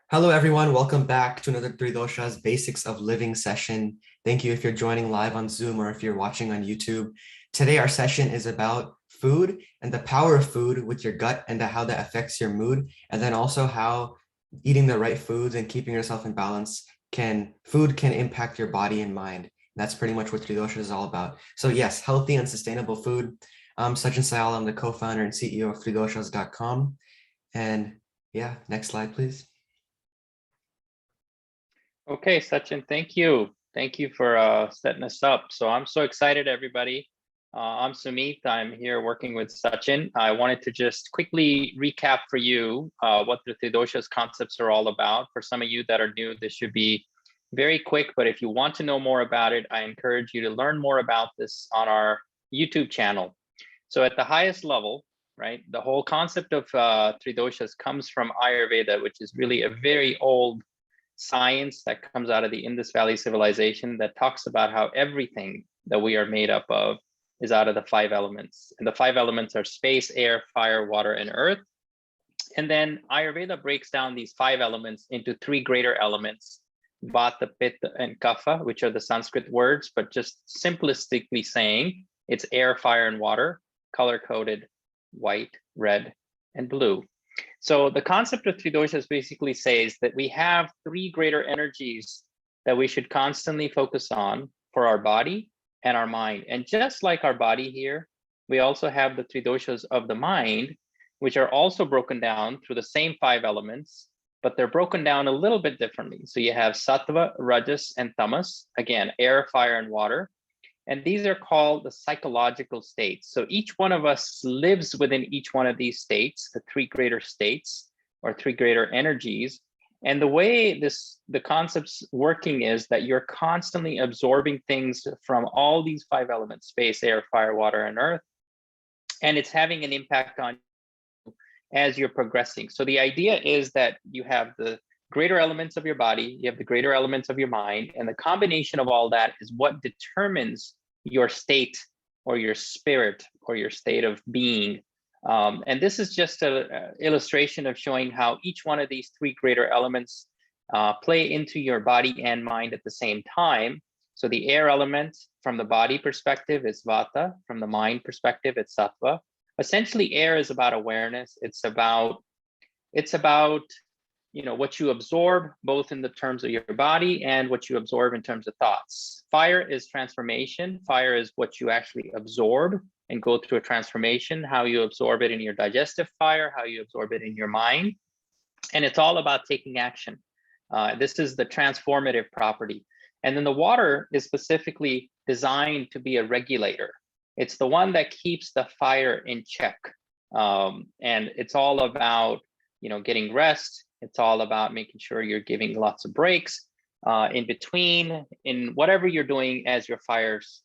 Hello, everyone. Welcome back to another 3Doshas Basics of Living session. Thank you if you're joining live on Zoom or if you're watching on YouTube. Today, our session is about food and the power of food with your gut and how that affects your mood, and then also how eating the right foods and keeping yourself in balance food can impact your body and mind. That's pretty much what 3Doshas is all about. So yes, healthy and sustainable food. I'm Sachin Syal. I'm the co-founder and CEO of 3Doshas.com. And yeah, next slide, please. Okay, Sachin, thank you. Thank you for setting us up. So I'm so excited, everybody. I'm Sumeet. I'm here working with Sachin. I wanted to just quickly recap for you what the 3Doshas concepts are all about. For some of you that are new, this should be very quick, but if you want to know more about it, I encourage you to learn more about this on our YouTube channel. So at the highest level, right, the whole concept of 3Doshas comes from Ayurveda, which is really a very old science that comes out of the Indus Valley civilization that talks about how everything that we are made up of is out of the 5 elements. And the 5 elements are space, air, fire, water, and earth. And then Ayurveda breaks down these 5 elements into 3 greater elements, Vata, Pitta, and Kapha, which are the Sanskrit words, but just simplistically saying, it's air, fire, and water, color-coded, white, red, and blue. So the concept of 3Doshas basically says that we have 3 greater energies that we should constantly focus on for our body and our mind. And just like our body here, we also have the 3Doshas of the mind, which are also broken down through the same 5 elements, but they're broken down a little bit differently. So you have Satva, Rajas, and Tamas, again, air, fire, and water. And these are called the psychological states. So each one of us lives within each one of these states, the 3 greater states or 3 greater energies. And the way the concept's working is that you're constantly absorbing things from all these 5 elements, space, air, fire, water, and earth. And it's having an impact on you as you're progressing. So the idea is that you have the greater elements of your body, you have the greater elements of your mind, and the combination of all that is what determines your state or your spirit or your state of being. And this is just an illustration of showing how each one of these 3 greater elements play into your body and mind at the same time. So the air element from the body perspective is Vata, from the mind perspective, it's Satva. Essentially, air is about awareness. It's about what you absorb, both in the terms of your body and what you absorb in terms of thoughts. Fire is transformation. Fire is what you actually absorb and go through a transformation, how you absorb it in your digestive fire, how you absorb it in your mind. And it's all about taking action. This is the transformative property. And then the water is specifically designed to be a regulator. It's the one that keeps the fire in check. And it's all about getting rest. It's all about making sure you're giving lots of breaks in between, in whatever you're doing as your fire's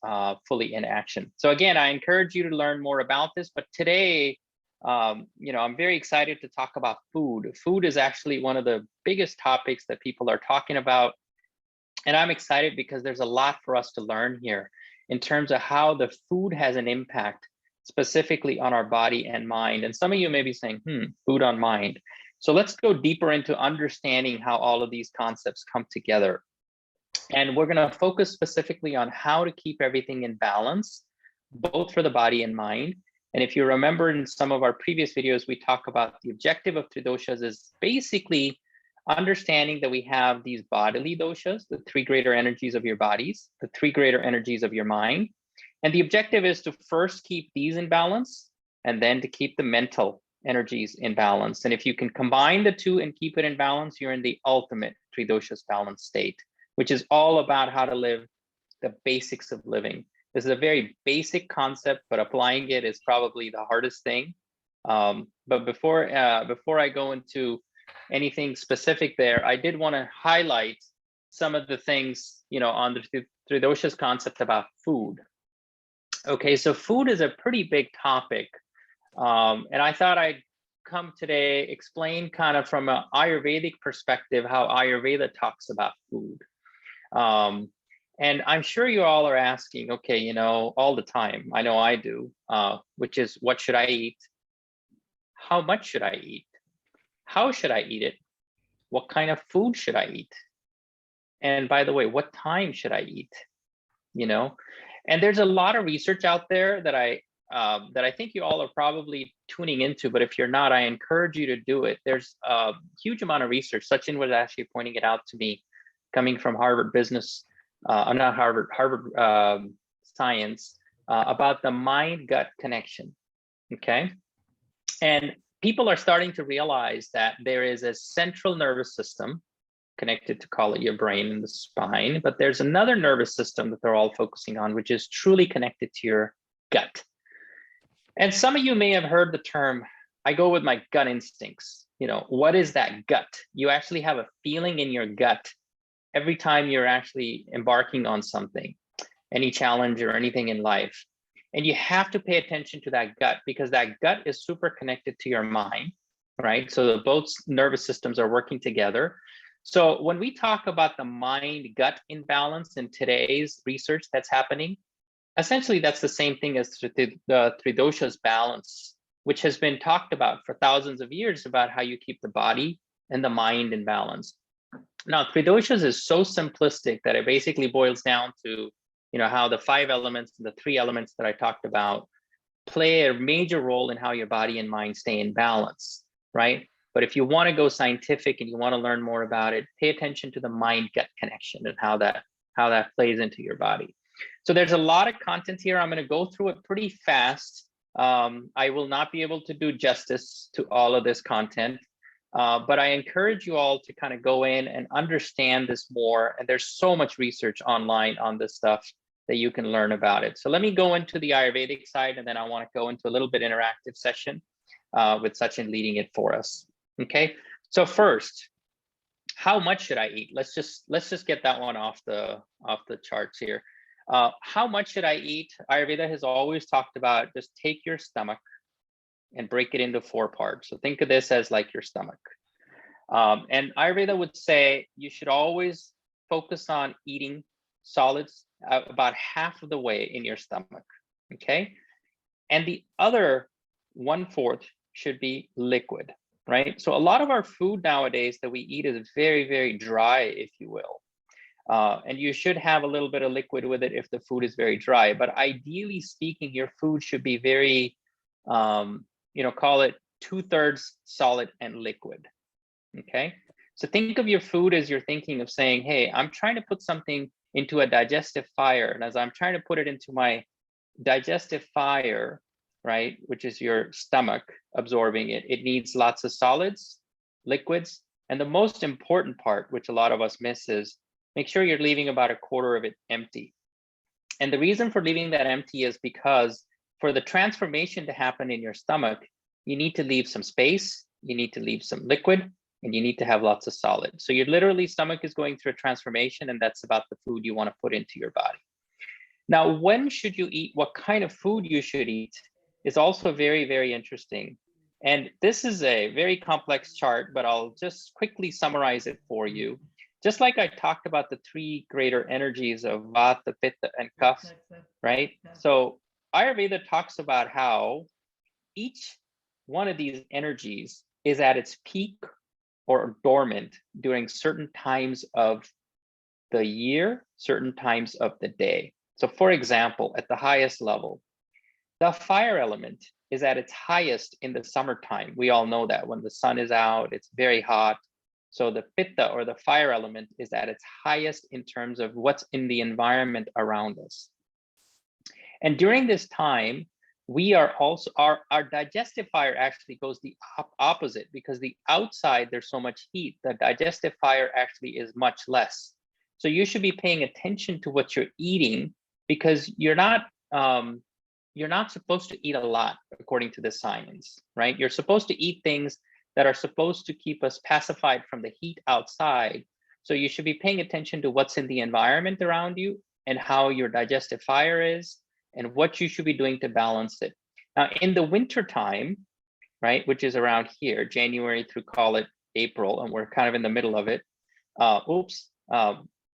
fully in action. So again, I encourage you to learn more about this. But today, I'm very excited to talk about food. Food is actually one of the biggest topics that people are talking about. And I'm excited because there's a lot for us to learn here in terms of how the food has an impact specifically on our body and mind. And some of you may be saying, food on mind. So let's go deeper into understanding how all of these concepts come together. And we're going to focus specifically on how to keep everything in balance, both for the body and mind. And if you remember in some of our previous videos, we talk about the objective of 3Doshas is basically understanding that we have these bodily doshas, the 3 greater energies of your bodies, the 3 greater energies of your mind. And the objective is to first keep these in balance and then to keep the mental energies in balance. And if you can combine the 2 and keep it in balance, you're in the ultimate 3Doshas balanced state, which is all about how to live the basics of living. This is a very basic concept, but applying it is probably the hardest thing. But before I go into anything specific there, I did want to highlight some of the things, on the 3Doshas concept about food. Okay, so food is a pretty big topic. And I thought I'd come today, explain kind of from an Ayurvedic perspective, how Ayurveda talks about food. And I'm sure you all are asking, okay, all the time, I know I do, which is what should I eat? How much should I eat? How should I eat it? what kind of food should I eat? And by the way, what time should I eat? You know, and there's a lot of research out there that I think you all are probably tuning into, but if you're not, I encourage you to do it. There's a huge amount of research. Sachin was actually pointing it out to me, coming from Harvard Business, not Harvard, Science, about the mind-gut connection, okay? And people are starting to realize that there is a central nervous system connected to, call it, your brain and the spine, but there's another nervous system that they're all focusing on, which is truly connected to your gut. And some of you may have heard the term, I go with my gut instincts. You know, what is that gut? You actually have a feeling in your gut every time you're actually embarking on something, any challenge or anything in life. And you have to pay attention to that gut, because that gut is super connected to your mind, right? So both nervous systems are working together. So when we talk about the mind-gut imbalance in today's research that's happening, essentially that's the same thing as the 3Doshas balance, which has been talked about for thousands of years, about how you keep the body and the mind in balance. Now, 3Doshas is so simplistic that it basically boils down to, you know, how the 5 elements and the 3 elements that I talked about play a major role in how your body and mind stay in balance, right? But if you want to go scientific and you want to learn more about it, pay attention to the mind-gut connection and how that plays into your body. So there's a lot of content here. I'm going to go through it pretty fast. I will not be able to do justice to all of this content, but I encourage you all to kind of go in and understand this more. And there's so much research online on this stuff that you can learn about it. So let me go into the Ayurvedic side, and then I want to go into a little bit interactive session with Sachin leading it for us. Okay, so first, how much should I eat? Let's just get that one off the charts here. How much should I eat? Ayurveda has always talked about just take your stomach and break it into 4 parts. So think of this as like your stomach. And Ayurveda would say you should always focus on eating solids about half of the way in your stomach, okay? And the other 1/4 should be liquid, right? So a lot of our food nowadays that we eat is very, very dry, if you will. And you should have a little bit of liquid with it if the food is very dry. But ideally speaking, your food should be very, you know, call it 2/3 solid and liquid, okay? So think of your food as you're thinking of saying, hey, I'm trying to put something into a digestive fire. And as I'm trying to put it into my digestive fire, right, which is your stomach absorbing it, it needs lots of solids, liquids, and the most important part, which a lot of us miss, is make sure you're leaving about 1/4 of it empty. And the reason for leaving that empty is because for the transformation to happen in your stomach, you need to leave some space, you need to leave some liquid, and you need to have lots of solid. So your literally stomach is going through a transformation, and that's about the food you want to put into your body. Now, when should you eat? What kind of food you should eat is also very, very interesting. And this is a very complex chart, but I'll just quickly summarize it for you. Just like I talked about the 3 greater energies of Vata, Pitta, and Kapha, right? So Ayurveda talks about how each one of these energies is at its peak or dormant during certain times of the year, certain times of the day. So for example, at the highest level, the fire element is at its highest in the summertime. We all know that when the sun is out, it's very hot. So the Pitta, or the fire element, is at its highest in terms of what's in the environment around us. And during this time, we are also, our digestive fire actually goes the opposite, because the outside, there's so much heat, the digestive fire actually is much less. So you should be paying attention to what you're eating, because you're not supposed to eat a lot according to the science, right? You're supposed to eat things that are supposed to keep us pacified from the heat outside. So you should be paying attention to what's in the environment around you and how your digestive fire is and what you should be doing to balance it. Now, in the winter time, right, which is around here, January through, call it, April, and we're kind of in the middle of it.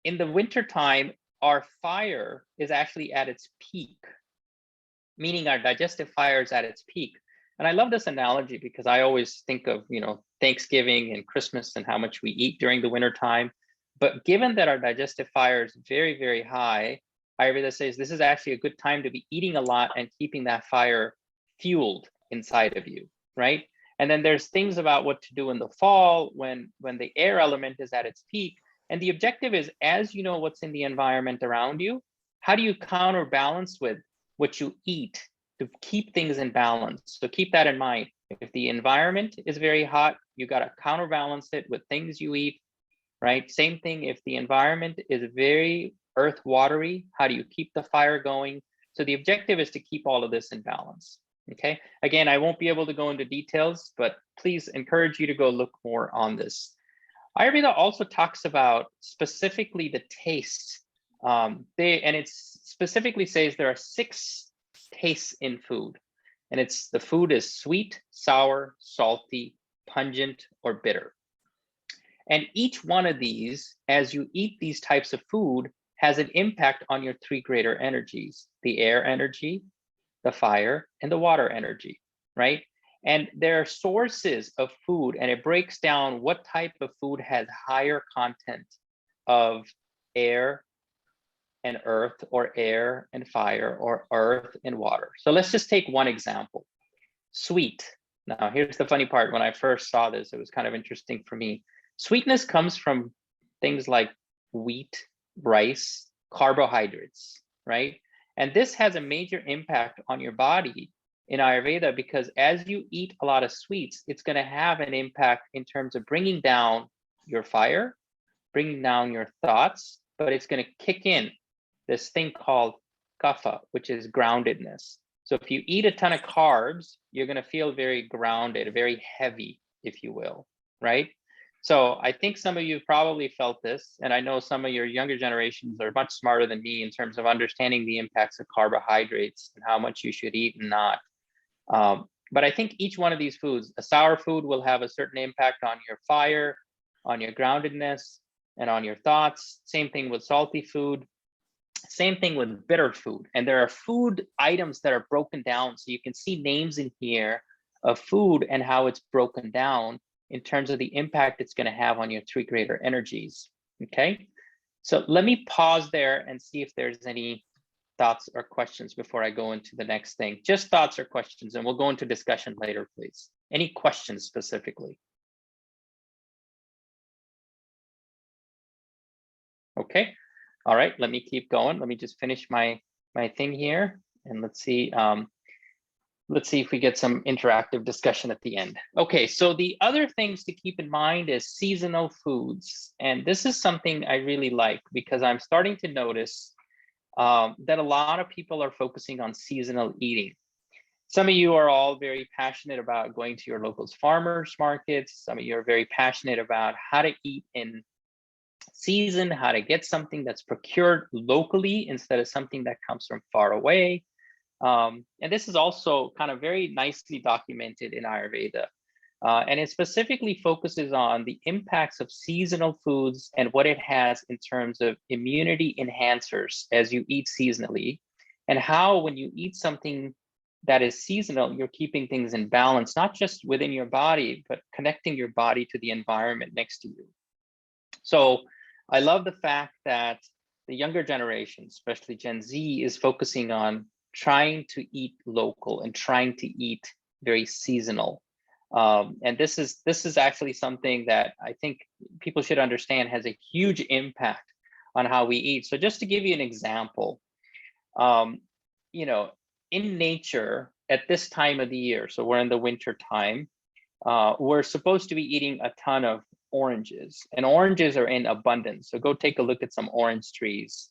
In the winter time, our fire is actually at its peak, meaning our digestive fire is at its peak. And I love this analogy because I always think of, Thanksgiving and Christmas and how much we eat during the winter time. But given that our digestive fire is very, very high, Ayurveda says this is actually a good time to be eating a lot and keeping that fire fueled inside of you, right? And then there's things about what to do in the fall when the air element is at its peak. And the objective is, as you know what's in the environment around you, how do you counterbalance with what you eat to keep things in balance? So keep that in mind. If the environment is very hot, you got to counterbalance it with things you eat, right? Same thing if the environment is very earth watery, how do you keep the fire going? So the objective is to keep all of this in balance. Okay. Again, I won't be able to go into details, but please encourage you to go look more on this. Ayurveda also talks about specifically the taste. And it specifically says there are 6 tastes in food. And the food is sweet, sour, salty, pungent, or bitter. And each one of these, as you eat these types of food, has an impact on your 3 greater energies: the air energy, the fire, and the water energy, right? And there are sources of food, and it breaks down what type of food has higher content of air and earth, or air and fire, or earth and water. So let's just take one example. Sweet. Now, here's the funny part. When I first saw this, it was kind of interesting for me. Sweetness comes from things like wheat, rice, carbohydrates, right? And this has a major impact on your body in Ayurveda, because as you eat a lot of sweets, it's going to have an impact in terms of bringing down your fire, bringing down your thoughts, but it's going to kick in this thing called Kapha, which is groundedness. So if you eat a ton of carbs, you're going to feel very grounded, very heavy, if you will, right? So I think some of you probably felt this, and I know some of your younger generations are much smarter than me in terms of understanding the impacts of carbohydrates and how much you should eat and not. But I think each one of these foods, a sour food will have a certain impact on your fire, on your groundedness, and on your thoughts. Same thing with salty food. Same thing with bitter food. And there are food items that are broken down. So you can see names in here of food and how it's broken down in terms of the impact it's going to have on your 3 greater energies. Okay. So let me pause there and see if there's any thoughts or questions before I go into the next thing. Just thoughts or questions, and we'll go into discussion later, please. Any questions specifically? Okay. All right, let me keep going. Let me just finish my thing here, and let's see if we get some interactive discussion at the end. Okay, so the other things to keep in mind is seasonal foods. And this is something I really like, because I'm starting to notice that a lot of people are focusing on seasonal eating. Some of you are all very passionate about going to your local farmers markets. Some of you are very passionate about how to eat in season, how to get something that's procured locally instead of something that comes from far away. And this is also kind of very nicely documented in Ayurveda. And it specifically focuses on the impacts of seasonal foods and what it has in terms of immunity enhancers as you eat seasonally, and how when you eat something that is seasonal, you're keeping things in balance, not just within your body, but connecting your body to the environment next to you. So I love the fact that the younger generation, especially Gen Z, is focusing on trying to eat local and trying to eat very seasonal. And this is actually something that I think people should understand has a huge impact on how we eat. So just to give you an example, in nature at this time of the year, so we're in the winter time, we're supposed to be eating a ton of oranges, and oranges are in abundance. So go take a look at some orange trees.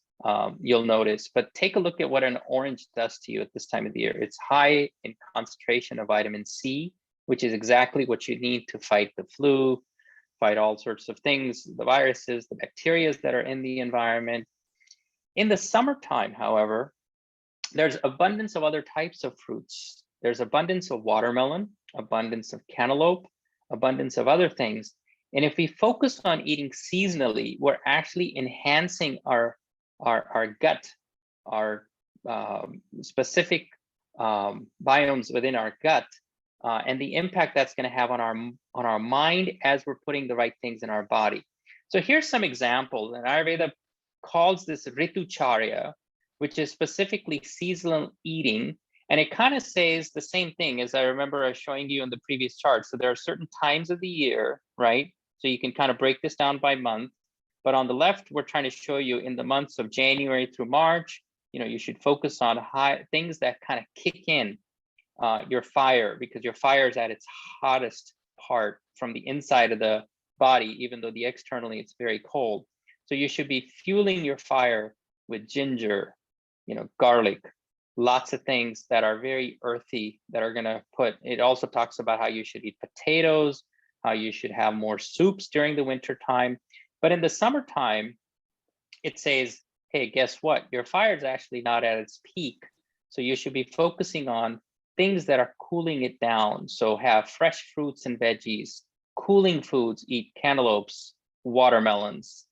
You'll notice, but take a look at what an orange does to you at this time of the year. It's high in concentration of vitamin C, which is exactly what you need to fight the flu, fight all sorts of things, the viruses, the bacteria that are in the environment. In the summertime, however, there's abundance of other types of fruits. There's abundance of watermelon, abundance of cantaloupe, abundance of other things. And if we focus on eating seasonally, we're actually enhancing our gut, our specific biomes within our gut and the impact that's going to have on our mind as we're putting the right things in our body. So here's some examples, and Ayurveda calls this Ritucharya, which is specifically seasonal eating. And it kind of says the same thing as I remember I was showing you in the previous chart. So there are certain times of the year, right? So you can kind of break this down by month. But on the left, we're trying to show you in the months of January through March, you should focus on things that kind of kick in your fire, because your fire is at its hottest part from the inside of the body, even though externally it's very cold. So you should be fueling your fire with ginger, garlic, lots of things that are very earthy that are going to it also talks about how you should eat potatoes, how you should have more soups during the winter time. But in the summertime, it says, hey, guess what? Your fire is actually not at its peak. So you should be focusing on things that are cooling it down. So have fresh fruits and veggies, cooling foods, eat cantaloupes, watermelons,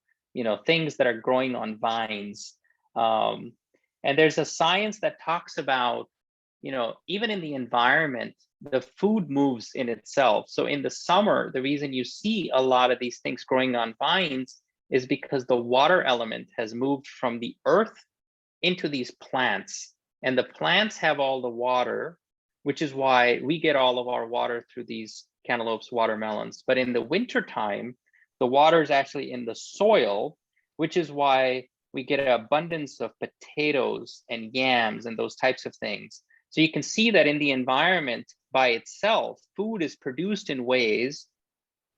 things that are growing on vines. And there's a science that talks about, even in the environment, the food moves in itself. So in the summer, the reason you see a lot of these things growing on vines is because the water element has moved from the earth into these plants. And the plants have all the water, which is why we get all of our water through these cantaloupes, watermelons. But in the wintertime, the water is actually in the soil, which is why we get an abundance of potatoes and yams and those types of things. So you can see that in the environment by itself, food is produced in ways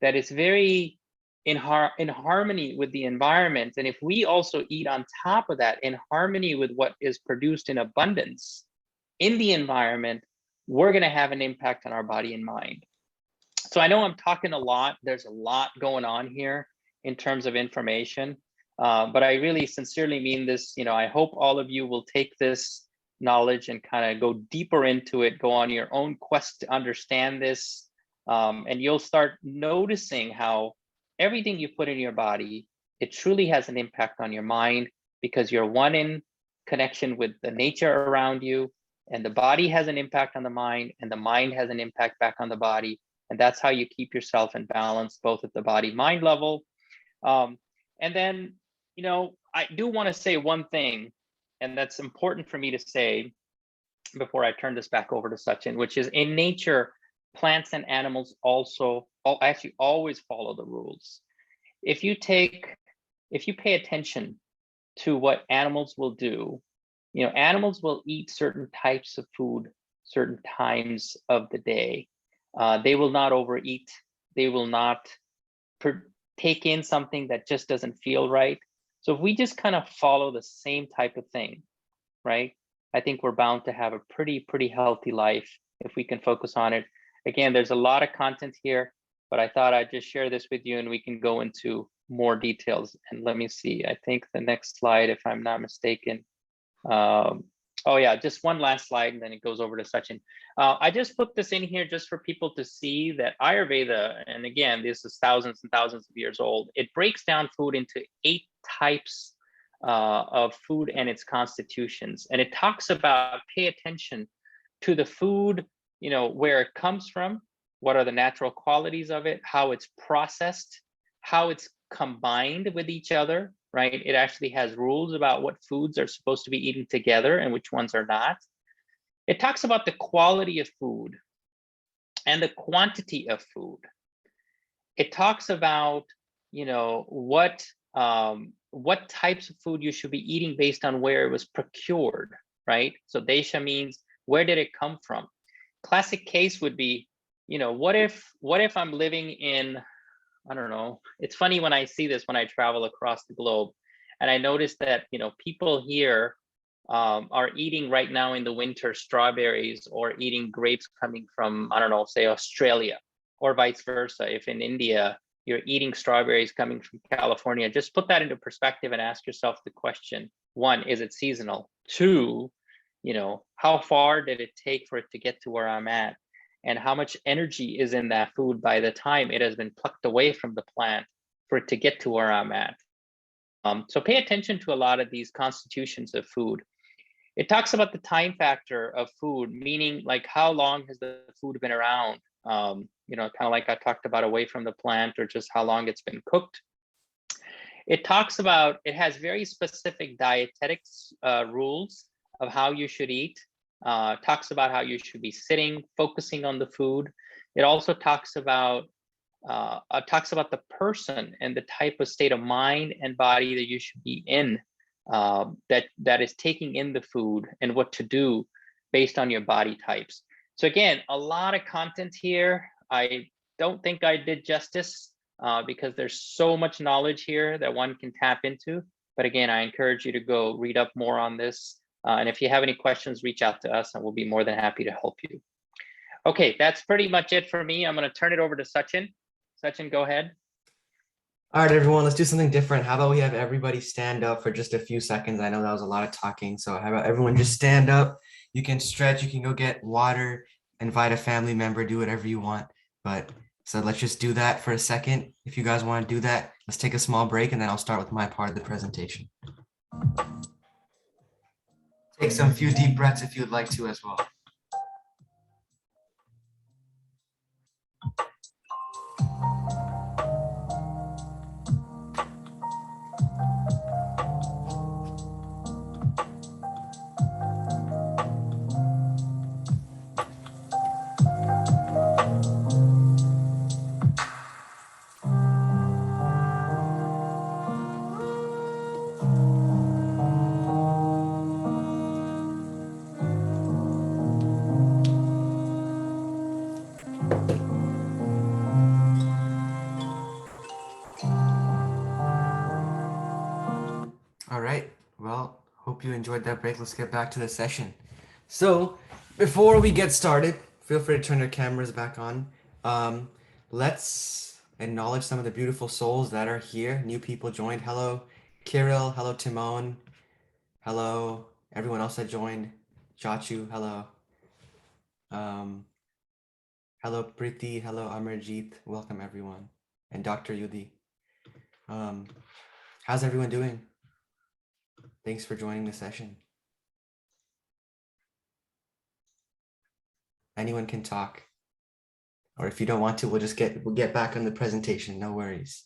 that is very in harmony with the environment. And if we also eat on top of that in harmony with what is produced in abundance in the environment, we're going to have an impact on our body and mind. So I know I'm talking a lot. There's a lot going on here in terms of information. But I really sincerely mean this. I hope all of you will take this knowledge and kind of go deeper into it, go on your own quest to understand this. And you'll start noticing how everything you put in your body, it truly has an impact on your mind, because you're one in connection with the nature around you, and the body has an impact on the mind, and the mind has an impact back on the body. And that's how you keep yourself in balance, both at the body-mind level. And then, I do want to say one thing, and that's important for me to say before I turn this back over to Sachin, which is in nature, plants and animals actually always follow the rules. If you pay attention to what animals will do, animals will eat certain types of food, certain times of the day. They will not overeat. They will not take in something that just doesn't feel right. So if we just kind of follow the same type of thing, right? I think we're bound to have a pretty healthy life if we can focus on it. Again, there's a lot of content here, but I thought I'd just share this with you and we can go into more details. And let me see, I think the next slide, if I'm not mistaken. Oh yeah, just one last slide and then it goes over to Sachin. I just put this in here just for people to see that Ayurveda, and again, this is thousands and thousands of years old, it breaks down food into 8 types of food and its constitutions. And it talks about pay attention to the food, where it comes from, what are the natural qualities of it, how it's processed, how it's combined with each other, right? It actually has rules about what foods are supposed to be eaten together and which ones are not. It talks about the quality of food and the quantity of food. It talks about, what types of food you should be eating based on where it was procured, right? So Desha means where did it come from? Classic case would be, what if I'm living in, I don't know, it's funny when I see this when I travel across the globe, and I notice that, people here are eating right now in the winter strawberries or eating grapes coming from, I don't know, say Australia, or vice versa. If in India, you're eating strawberries coming from California, just put that into perspective and ask yourself the question, 1, is it seasonal? 2, how far did it take for it to get to where I'm at? And how much energy is in that food by the time it has been plucked away from the plant for it to get to where I'm at. So pay attention to a lot of these constitutions of food. It talks about the time factor of food, meaning like how long has the food been around? You know, kind of like I talked about away from the plant, or just how long it's been cooked. It talks about, it has very specific dietetics rules of how you should eat. Talks about how you should be sitting, focusing on the food. It also talks about the person and the type of state of mind and body that you should be in, that is taking in the food, and what to do based on your body types. So again, a lot of content here. I don't think I did justice because there's so much knowledge here that one can tap into. But again, I encourage you to go read up more on this. And if you have any questions, reach out to us and we'll be more than happy to help you. Okay, that's pretty much it for me. I'm going to turn it over to Sachin. Sachin, go ahead. All right, everyone, let's do something different. How about we have everybody stand up for just a few seconds? I know that was a lot of talking. So how about everyone just stand up? You can stretch, you can go get water, invite a family member, do whatever you want. But so let's just do that for a second. If you guys want to do that, let's take a small break and then I'll start with my part of the presentation. Take some few deep breaths if you'd like to as well. All right, well, hope you enjoyed that break. Let's get back to the session. So before we get started, feel free to turn your cameras back on. Let's acknowledge some of the beautiful souls that are here. New people joined. Hello, Kirill. Hello, Timon. Hello, everyone else that joined. Chachu, hello. Hello, Priti. Hello, Amarjeet. Welcome, everyone. And Dr. Yudi. How's everyone doing? Thanks for joining the session. Anyone can talk. Or if you don't want to, we'll get back on the presentation. No worries.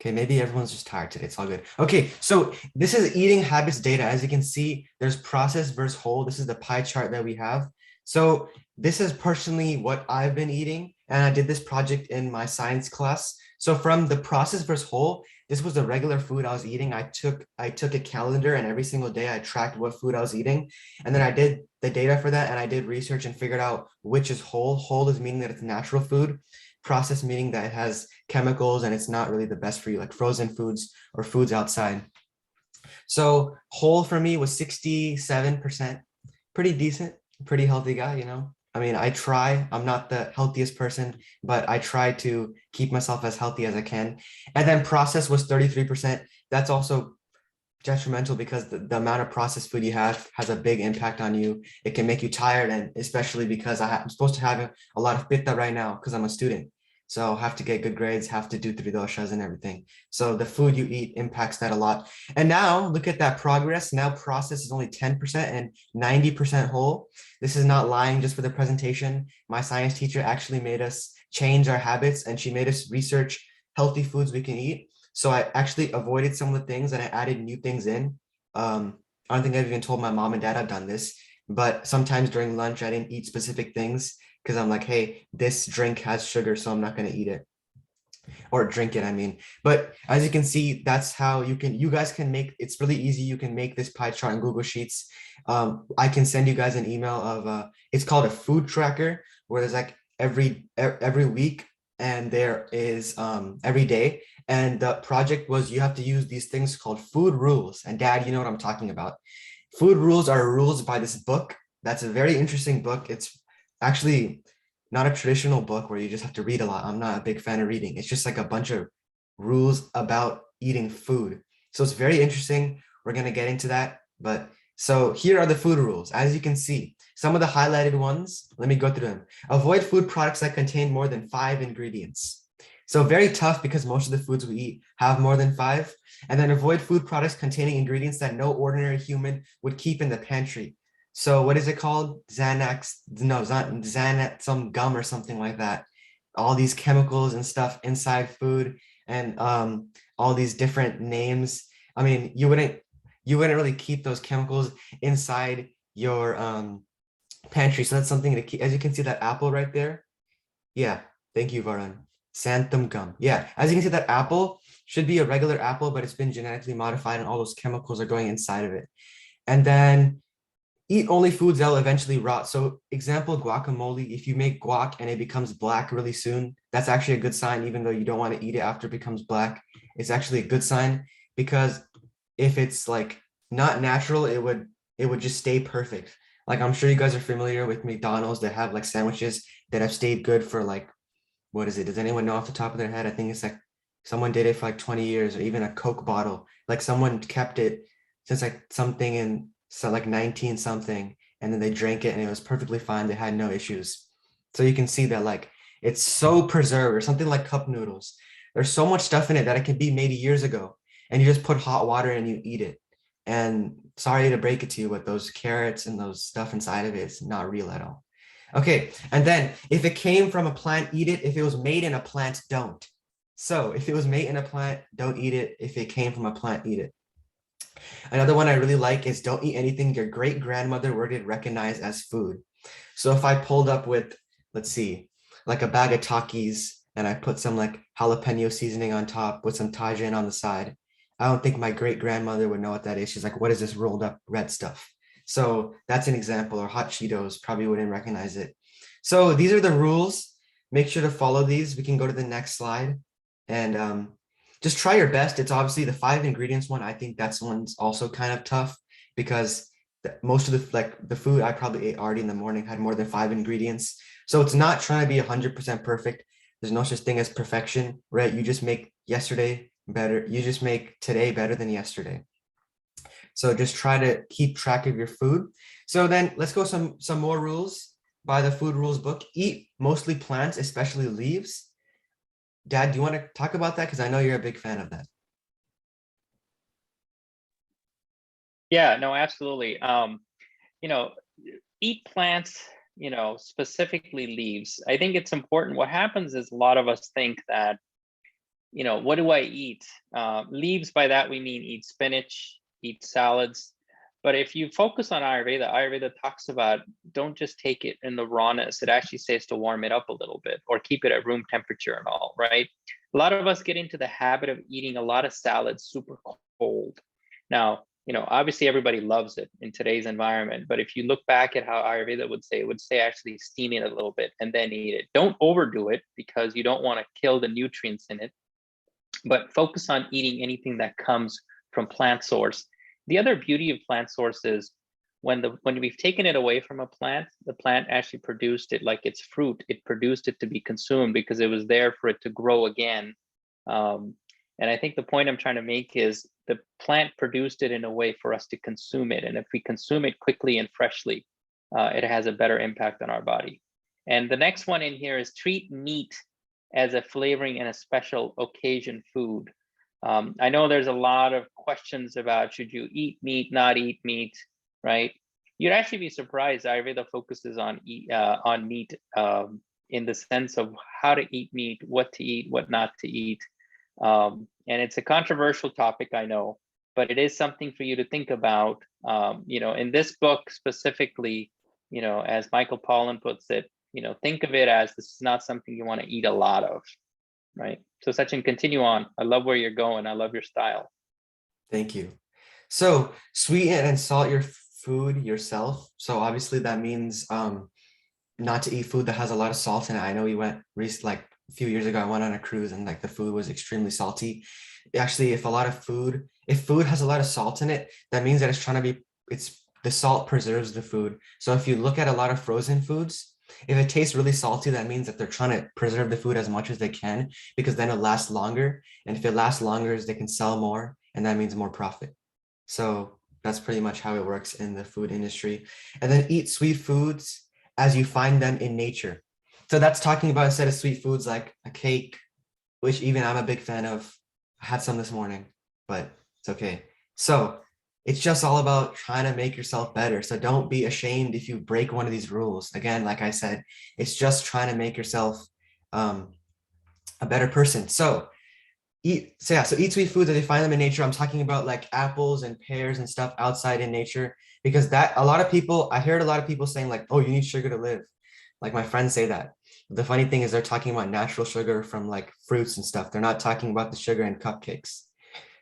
Okay, maybe everyone's just tired today. It's all good. Okay, so this is eating habits data. As you can see, there's processed versus whole. This is the pie chart that we have. So this is personally what I've been eating. And I did this project in my science class. So from the processed versus whole, this was the regular food I was eating. I took a calendar and every single day I tracked what food I was eating. And then I did the data for that and I did research and figured out which is whole. Whole is meaning that it's natural food. Processed meaning that it has chemicals and it's not really the best for you, like frozen foods or foods outside. So whole for me was 67%, pretty decent, pretty healthy guy, you know. I mean, I'm not the healthiest person, but I try to keep myself as healthy as I can. And then processed was 33%. That's also detrimental because the amount of processed food you have has a big impact on you. It can make you tired, and especially because I'm supposed to have a lot of Pitta right now because I'm a student. So have to get good grades, have to do 3Doshas and everything. So the food you eat impacts that a lot. And now look at that progress. Now process is only 10% and 90% whole. This is not lying just for the presentation. My science teacher actually made us change our habits and she made us research healthy foods we can eat. So I actually avoided some of the things and I added new things in. I don't think I've even told my mom and dad I've done this, but sometimes during lunch, I didn't eat specific things because I'm like, hey, this drink has sugar, so I'm not going to eat it or drink it, I mean. But as you can see, that's how you guys can make, it's really easy. You can make this pie chart in Google Sheets. I can send you guys an email of, it's called a food tracker where there's like every week and there is every day. And the project was you have to use these things called food rules. And Dad, you know what I'm talking about. Food rules are rules by this book. That's a very interesting book. It's actually not a traditional book where you just have to read a lot. I'm not a big fan of reading. It's just like a bunch of rules about eating food. So it's very interesting. We're going to get into that. But so here are the food rules. As you can see, some of the highlighted ones, let me go through them. Avoid food products that contain more than 5 ingredients. So very tough because most of the foods we eat have more than 5. And then avoid food products containing ingredients that no ordinary human would keep in the pantry. So what is it called? Xanax, no, Xanax, some gum or something like that. All these chemicals and stuff inside food, and all these different names. I mean, you wouldn't really keep those chemicals inside your pantry. So that's something to keep. As you can see that apple right there. Yeah, thank you, Varun. Xanthan gum. Yeah, as you can see, that apple should be a regular apple, but it's been genetically modified and all those chemicals are going inside of it. And then eat only foods that will eventually rot. So example, guacamole, if you make guac and it becomes black really soon, that's actually a good sign, even though you don't want to eat it after it becomes black. It's actually a good sign, because if it's like not natural, it would just stay perfect. Like I'm sure you guys are familiar with McDonald's that have like sandwiches that have stayed good for like, what is it? Does anyone know off the top of their head? I think it's like someone did it for like 20 years, or even a Coke bottle. Like someone kept it since like something in, so like 19 something, and then they drank it and it was perfectly fine. They had no issues. So you can see that like it's so preserved, or something like cup noodles. There's so much stuff in it that it could be made years ago, and you just put hot water and you eat it. And sorry to break it to you, but those carrots and those stuff inside of it is not real at all. Okay, and then if it came from a plant, eat it. If it was made in a plant, don't. So if it was made in a plant, don't eat it. If it came from a plant, eat it. Another one I really like is don't eat anything your great grandmother would recognize as food. So if I pulled up with, let's see, like a bag of Takis and I put some like jalapeno seasoning on top with some Tajin on the side, I don't think my great grandmother would know what that is. She's like, what is this rolled up red stuff? So that's an example. Or hot Cheetos, probably wouldn't recognize it. So these are the rules. Make sure to follow these. We can go to the next slide, and just try your best. It's obviously the 5 ingredients one. I think that's one's also kind of tough, because most of the food I probably ate already in the morning had more than 5 ingredients. So it's not trying to be 100% perfect. There's no such thing as perfection, right? You just make yesterday better. You just make today better than yesterday. So just try to keep track of your food. So then let's go some more rules by the food rules book. Eat mostly plants, especially leaves. Dad, do you want to talk about that? Because I know you're a big fan of that. Yeah, no, absolutely. You know, eat plants, specifically leaves. I think it's important. What happens is a lot of us think that, what do I eat? Leaves, by that we mean eat spinach, eat salads. But if you focus on Ayurveda, Ayurveda talks about don't just take it in the rawness. It actually says to warm it up a little bit or keep it at room temperature and all, right? A lot of us get into the habit of eating a lot of salads super cold. Now, obviously everybody loves it in today's environment, but if you look back at how Ayurveda would say, it would say actually steam it a little bit and then eat it. Don't overdo it because you don't want to kill the nutrients in it, but focus on eating anything that comes from plant source. The other beauty of plant source is when we've taken it away from a plant, the plant actually produced it like it's fruit. It produced it to be consumed because it was there for it to grow again. And I think the point I'm trying to make is the plant produced it in a way for us to consume it. And if we consume it quickly and freshly, it has a better impact on our body. And the next one in here is treat meat as a flavoring and a special occasion food. I know there's a lot of questions about should you eat meat, not eat meat, right? You'd actually be surprised. Ayurveda focuses on meat in the sense of how to eat meat, what to eat, what not to eat. And it's a controversial topic, I know, but it is something for you to think about. In this book specifically, as Michael Pollan puts it, think of it as this is not something you want to eat a lot of. Right. So Sachin, continue on. I love where you're going. I love your style. Like you. So sweeten and salt your food yourself. So obviously that means not to eat food that has a lot of salt in it. I know we went like a few years ago, I went on a cruise and like the food was extremely salty. Actually, if food has a lot of salt in it, that means that the salt preserves the food. So if you look at a lot of frozen foods, if it tastes really salty, that means that they're trying to preserve the food as much as they can, because then it lasts longer. And if it lasts longer, they can sell more, and that means more profit. So that's pretty much how it works in the food industry. And then eat sweet foods as you find them in nature. So that's talking about, instead of sweet foods like a cake which even I'm a big fan of. I had some this morning, but it's okay. So it's just all about trying to make yourself better. So don't be ashamed if you break one of these rules. Again, like I said, it's just trying to make yourself a better person. So eat sweet foods that they find them in nature. I'm talking about like apples and pears and stuff outside in nature, because that I heard a lot of people saying like, oh, you need sugar to live. Like my friends say that. The funny thing is they're talking about natural sugar from like fruits and stuff. They're not talking about the sugar in cupcakes.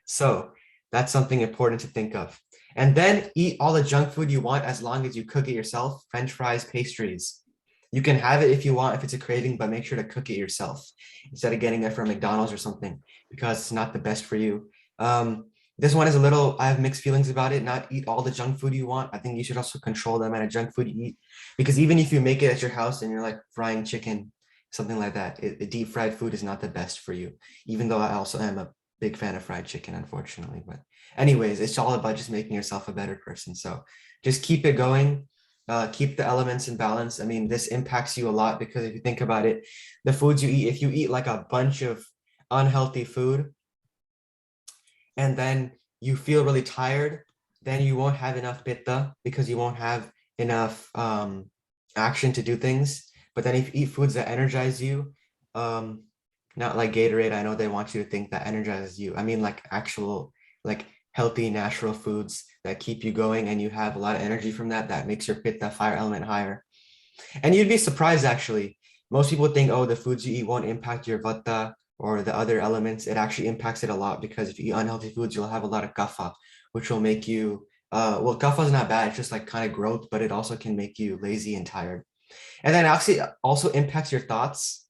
So that's something important to think of. And then eat all the junk food you want as long as you cook it yourself. French fries, pastries. You can have it if you want, if it's a craving, but make sure to cook it yourself instead of getting it from McDonald's or something, because it's not the best for you. This one is I have mixed feelings about it. Not eat all the junk food you want. I think you should also control the amount of junk food you eat, because even if you make it at your house and you're like frying chicken, something like that, deep fried food is not the best for you, even though I also am a big fan of fried chicken, unfortunately. But anyways, it's all about just making yourself a better person. So just keep it going. Keep the elements in balance. I mean, this impacts you a lot, because if you think about it, the foods you eat, if you eat like a bunch of unhealthy food and then you feel really tired, then you won't have enough pitta, because you won't have enough action to do things. But then if you eat foods that energize you, not like Gatorade, I know they want you to think that energizes you. I mean like actual, like healthy, natural foods that keep you going, and you have a lot of energy from that, that makes your pitta fire element higher. And you'd be surprised, actually. Most people think, oh, the foods you eat won't impact your vata or the other elements. It actually impacts it a lot, because if you eat unhealthy foods, you'll have a lot of kapha, which will make you, well, kapha is not bad. It's just like kind of growth, but it also can make you lazy and tired. And then actually also impacts your thoughts.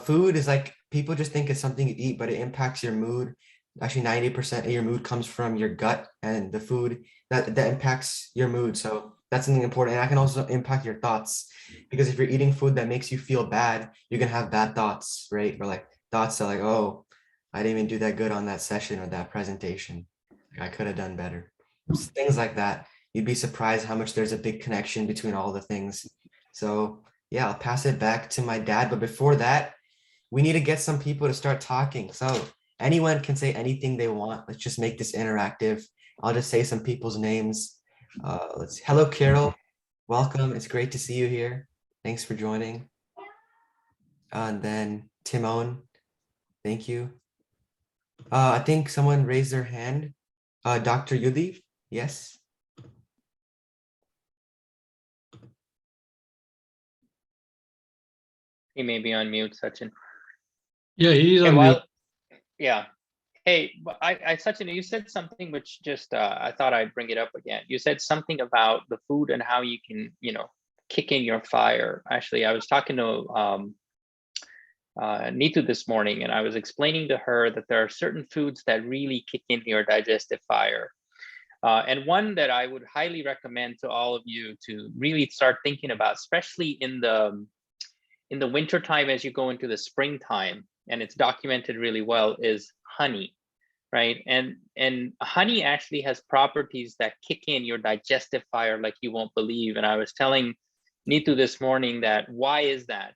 Food is like, people just think it's something you eat, but it impacts your mood. Actually, 90% of your mood comes from your gut and the food that impacts your mood. So that's something important. And that can also impact your thoughts, because if you're eating food that makes you feel bad, you can have bad thoughts, right? Or like thoughts that like, oh, I didn't even do that good on that session or that presentation. I could have done better. Things like that. You'd be surprised how much there's a big connection between all the things. So yeah, I'll pass it back to my dad. But before that, we need to get some people to start talking. So anyone can say anything they want. Let's just make this interactive. I'll just say some people's names. Hello, Carol. Welcome. It's great to see you here. Thanks for joining. And then Timon, thank you. I think someone raised their hand. Dr. Yudi, yes. He may be on mute, Sachin. Yeah, he is Hey, on mute. yeah. Hey, Sachin, you said something which just I thought I'd bring it up again. You said something about the food and how you can, kick in your fire. Actually, I was talking to Neetu this morning, and I was explaining to her that there are certain foods that really kick in your digestive fire. And one that I would highly recommend to all of you to really start thinking about, especially in the winter time as you go into the springtime, and it's documented really well, is honey, right? And honey actually has properties that kick in your digestive fire like you won't believe. And I was telling Neetu this morning that, why is that?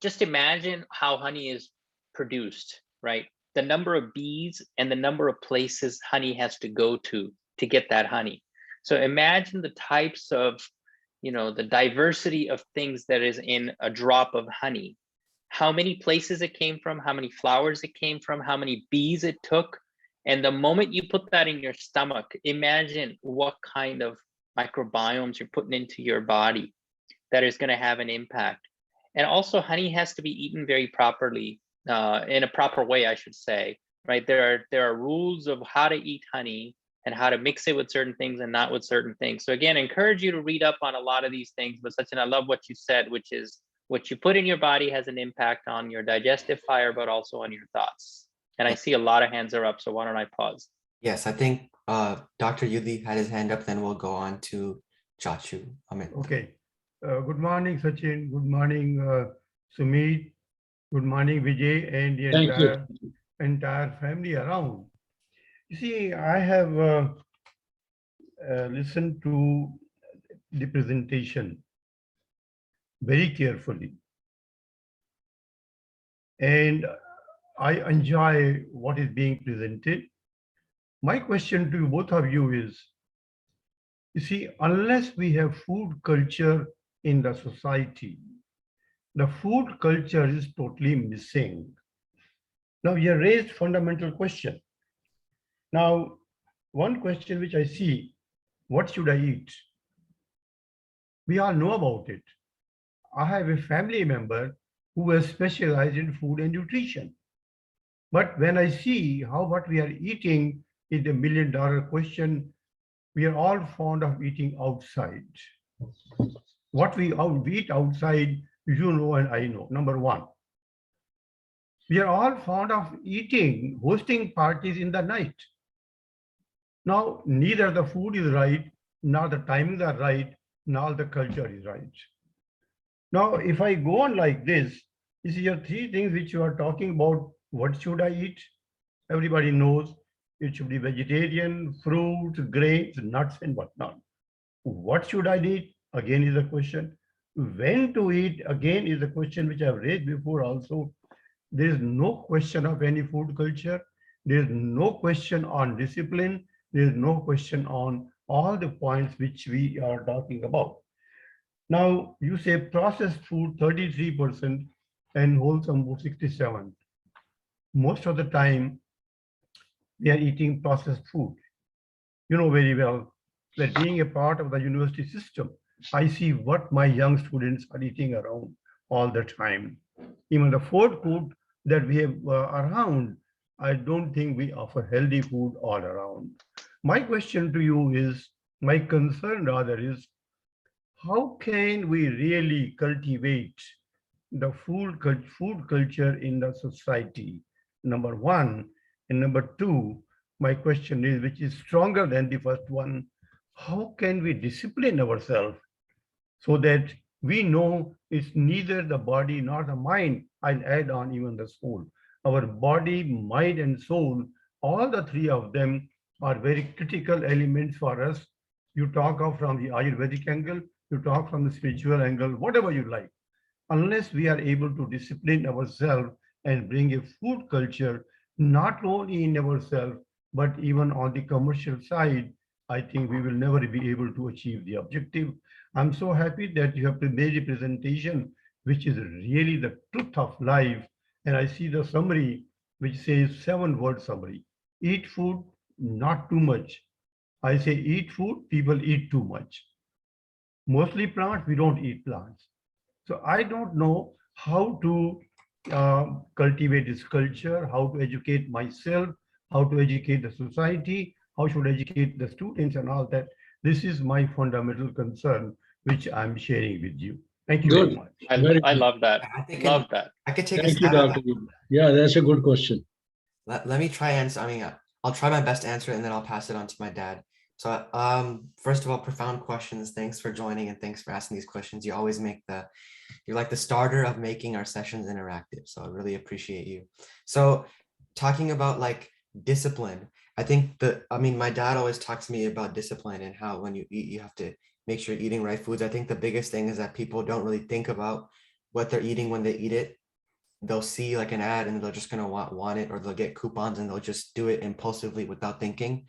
Just imagine how honey is produced, right? The number of bees and the number of places honey has to go to get that honey. So imagine the types of, the diversity of things that is in a drop of honey. How many places it came from, how many flowers it came from, how many bees it took. And the moment you put that in your stomach, imagine what kind of microbiomes you're putting into your body that is going to have an impact. And also, honey has to be eaten very properly, in a proper way, I should say, right? There are rules of how to eat honey and how to mix it with certain things and not with certain things. So again, I encourage you to read up on a lot of these things. But Sachin, I love what you said, which is what you put in your body has an impact on your digestive fire, but also on your thoughts. And I see a lot of hands are up, so why don't I pause? Yes, I think Dr. Yudi had his hand up, then we'll go on to Chachu. Amen. Okay. Good morning, Sachin. Good morning, Sumeet. Good morning, Vijay, and the Thank you. entire family around. You see, I have listened to the presentation very carefully. And I enjoy what is being presented. My question to both of you is, you see, unless we have food culture in the society, the food culture is totally missing. Now, you raised fundamental question. Now, one question which I see, what should I eat? We all know about it. I have a family member who has specialized in food and nutrition. But when I see how what we are eating is the million-dollar question, we are all fond of eating outside. What we eat outside, you know and I know, number one. We are all fond of eating, hosting parties in the night. Now, neither the food is right, nor the timings are right, nor the culture is right. Now, if I go on like this, you see your three things which you are talking about, what should I eat? Everybody knows it should be vegetarian, fruits, grains, nuts, and whatnot. What should I eat? Again is the question. When to eat? Again is the question which I've raised before also. There is no question of any food culture. There is no question on discipline. There is no question on all the points which we are talking about. Now, you say processed food 33% and wholesome food 67%. Most of the time, they are eating processed food. You know very well that being a part of the university system, I see what my young students are eating around all the time. Even the food that we have around, I don't think we offer healthy food all around. My question to you is, my concern rather is, how can we really cultivate the food culture in the society? Number one. And number two, my question is, which is stronger than the first one, how can we discipline ourselves so that we know it's neither the body nor the mind, I'll add on even the soul. Our body, mind, and soul, all the three of them are very critical elements for us. You talk of from the Ayurvedic angle, you talk from the spiritual angle, whatever you like. Unless we are able to discipline ourselves and bring a food culture, not only in ourselves, but even on the commercial side, I think we will never be able to achieve the objective. I'm so happy that you have made a presentation, which is really the truth of life. And I see the summary, which says 7-word summary. Eat food, not too much. I say eat food, people eat too much. Mostly plants, we don't eat plants. So I don't know how to cultivate this culture, how to educate myself, how to educate the society, how should I educate the students and all that. This is my fundamental concern, which I'm sharing with you. Thank you very good. much. I love that. I think Love that. I could take a Thank you, stab at Dr. that. Gupta. Yeah, that's a good question. Let me try and answer. I mean, I'll try my best to answer it and then I'll pass it on to my dad. So first of all, profound questions. Thanks for joining and thanks for asking these questions. You always make you're like the starter of making our sessions interactive. So I really appreciate you. So talking about like discipline, I think my dad always talks to me about discipline and how when you eat, you have to make sure you're eating right foods. I think the biggest thing is that people don't really think about what they're eating when they eat it. They'll see like an ad and they're just going to want it, or they'll get coupons and they'll just do it impulsively without thinking.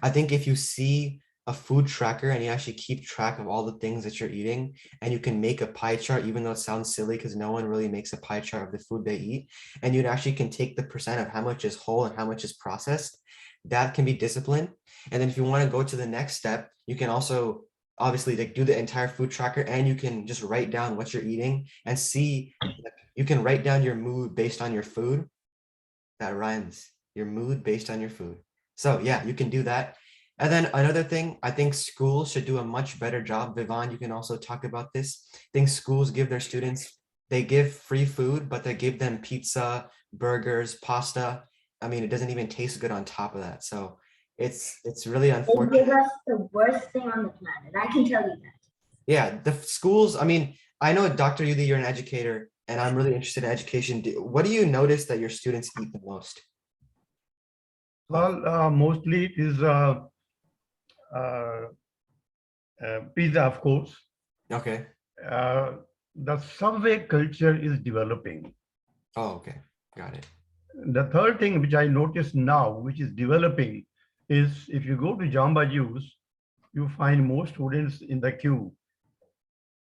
I think if you see a food tracker and you actually keep track of all the things that you're eating and you can make a pie chart, even though it sounds silly because no one really makes a pie chart of the food they eat, and you actually can take the percent of how much is whole and how much is processed, that can be discipline. And then if you want to go to the next step, you can also obviously like do the entire food tracker and you can just write down what you're eating and see. You can write down your mood based on your food. That rhymes. Your mood based on your food. So yeah, you can do that. And then another thing, I think schools should do a much better job. Vivan, you can also talk about this. I think schools give their students, they give free food, but they give them pizza, burgers, pasta. I mean, it doesn't even taste good on top of that. So it's really They unfortunate. give us the worst thing on the planet. I can tell you that. Yeah, the schools, I mean, I know Dr. Yudi, you're an educator and I'm really interested in education. What do you notice that your students eat the most? Well, mostly it is pizza, of course. Okay. The subway culture is developing. Oh, okay. Got it. The third thing which I notice now, which is developing, is if you go to Jamba Juice, you find more students in the queue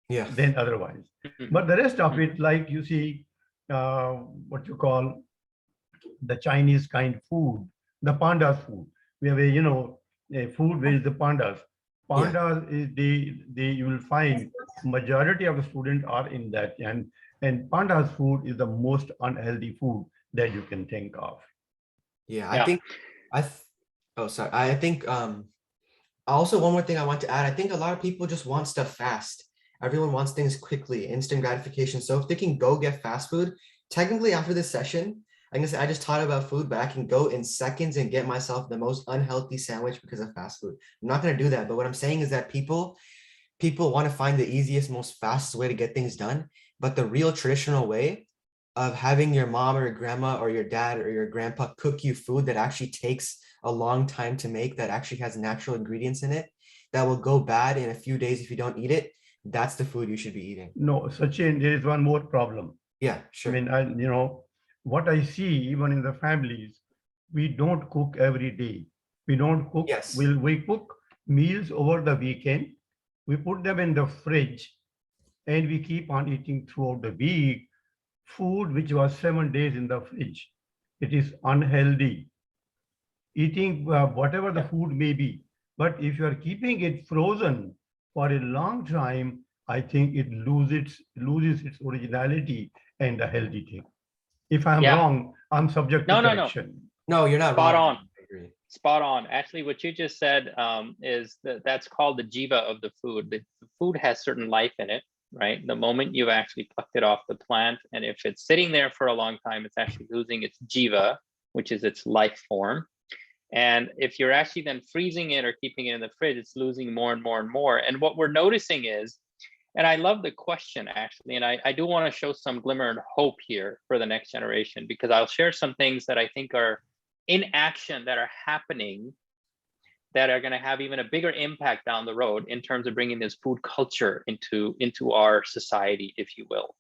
Yeah. than otherwise. Mhm. But the rest of Mhm. it, like you see, what you call the Chinese kind food, the pandas food. We have a food where is the pandas. Yeah. Pandas is they you will find majority of the students are in that, and pandas food is the most unhealthy food that you can think of. Yeah. I Yeah. think oh, sorry. I think also one more thing I want to add. I think a lot of people just want stuff fast. Everyone wants things quickly, instant gratification. So if they can go get fast food, technically after this session, I can say I just taught about food, but I can go in seconds and get myself the most unhealthy sandwich because of fast food. I'm not going to do that. But what I'm saying is that people want to find the easiest, most fastest way to get things done. But the real traditional way of having your mom or your grandma or your dad or your grandpa cook you food that actually takes a long time to make, that actually has natural ingredients in it, that will go bad in a few days if you don't eat it, that's the food you should be eating. No, Sachin, there is one more problem. Yeah, I sure. mean, what I see even in the families, we don't cook every day. We don't cook. Yes. We cook meals over the weekend. We put them in the fridge, and we keep on eating throughout the week food which was 7 days in the fridge. It is unhealthy. Eating whatever the food may be, but if you are keeping it frozen for a long time, I think it loses its originality and the healthy thing. If I'm Yeah. wrong, I'm subject to No, no, no. correction. No, you're not Spot wrong. on. I agree. Spot on. Actually, what you just said is that's called the jiva of the food. The food has certain life in it, right? The moment you've actually plucked it off the plant, and if it's sitting there for a long time, it's actually losing its jiva, which is its life form. And if you're actually then freezing it or keeping it in the fridge, it's losing more and more and more. And what we're noticing is, and I love the question actually, and I do want to show some glimmer and hope here for the next generation, because I'll share some things that I think are in action that are happening that are going to have even a bigger impact down the road in terms of bringing this food culture into our society, if you will.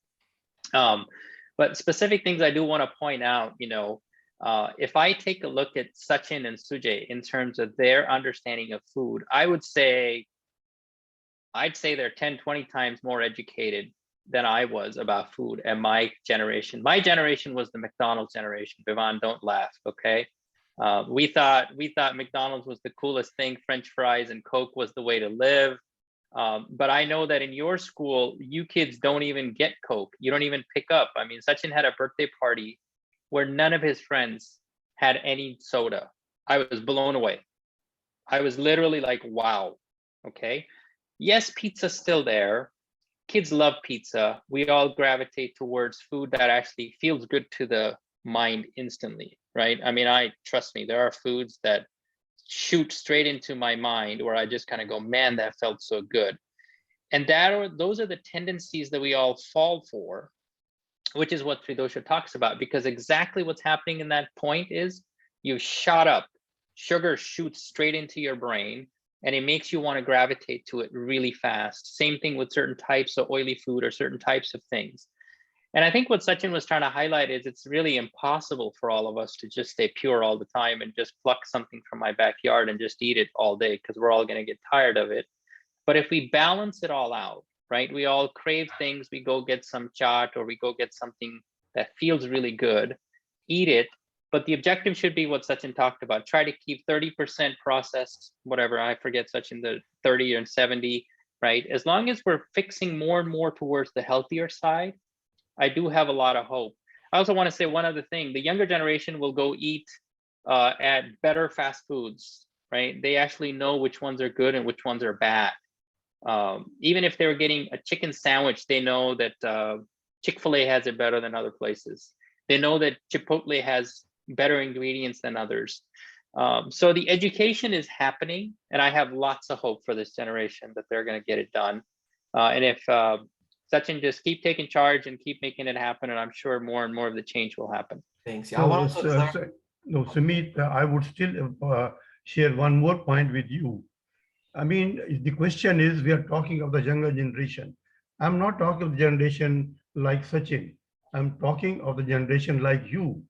But specific things I do want to point out, if I take a look at Sachin and Sujay in terms of their understanding of food, I'd say they're 10, 20 times more educated than I was about food and my generation. My generation was the McDonald's generation. Vivan, don't laugh, okay? We thought McDonald's was the coolest thing. French fries and Coke was the way to live. But I know that in your school, you kids don't even get Coke. You don't even pick up. I mean, Sachin had a birthday party where none of his friends had any soda. I was blown away. I was literally like, wow, okay. Yes, pizza's still there. Kids love pizza. We all gravitate towards food that actually feels good to the mind instantly, right? I mean, trust me, there are foods that shoot straight into my mind where I just kind of go, man, that felt so good. And those are the tendencies that we all fall for, which is what 3Dosha talks about, because exactly what's happening in that point is you shot up, sugar shoots straight into your brain, and it makes you want to gravitate to it really fast. Same thing with certain types of oily food or certain types of things. And I think what Sachin was trying to highlight is it's really impossible for all of us to just stay pure all the time and just pluck something from my backyard and just eat it all day, because we're all going to get tired of it. But if we balance it all out, right? We all crave things. We go get some chaat or we go get something that feels really good, eat it. But the objective should be what Sachin talked about. Try to keep 30% processed, whatever, I forget Sachin, the 30 and 70, right? As long as we're fixing more and more towards the healthier side, I do have a lot of hope. I also want to say one other thing. The younger generation will go eat at better fast foods, right? They actually know which ones are good and which ones are bad. Even if they were getting a chicken sandwich, they know that Chick-fil-A has it better than other places. They know that Chipotle has better ingredients than others. So the education is happening, and I have lots of hope for this generation that they're going to get it done. And if Sachin, just keep taking charge and keep making it happen, and I'm sure more and more of the change will happen. Thanks. Yeah, I want to Sumeet, I would still share one more point with you. I mean, the question is, we are talking of the younger generation. I'm not talking of the generation like Sachin. I'm talking of the generation like you.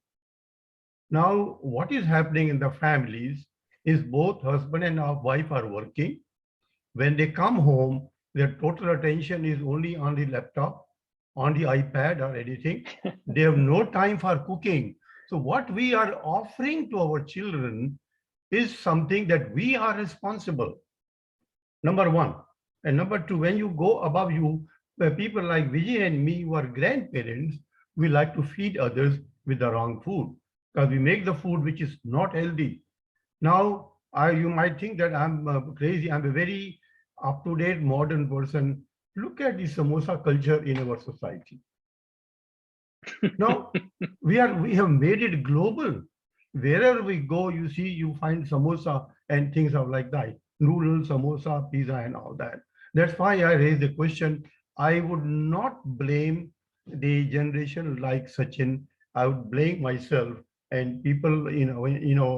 Now, what is happening in the families is both husband and wife are working. When they come home, their total attention is only on the laptop, on the iPad or anything. They have no time for cooking. So what we are offering to our children is something that we are responsible. Number one. And number two, when you go above you, people like Vijay and me who are grandparents, we like to feed others with the wrong food because we make the food which is not healthy. Now, you might think that I'm crazy. I'm a very up-to-date modern person. Look at the samosa culture in our society. Now, we have made it global. Wherever we go, you find samosa and things are like that. Noodles, samosa, pizza, and all that. That's why I raised the question. I would not blame the generation like Sachin. I would blame myself and people,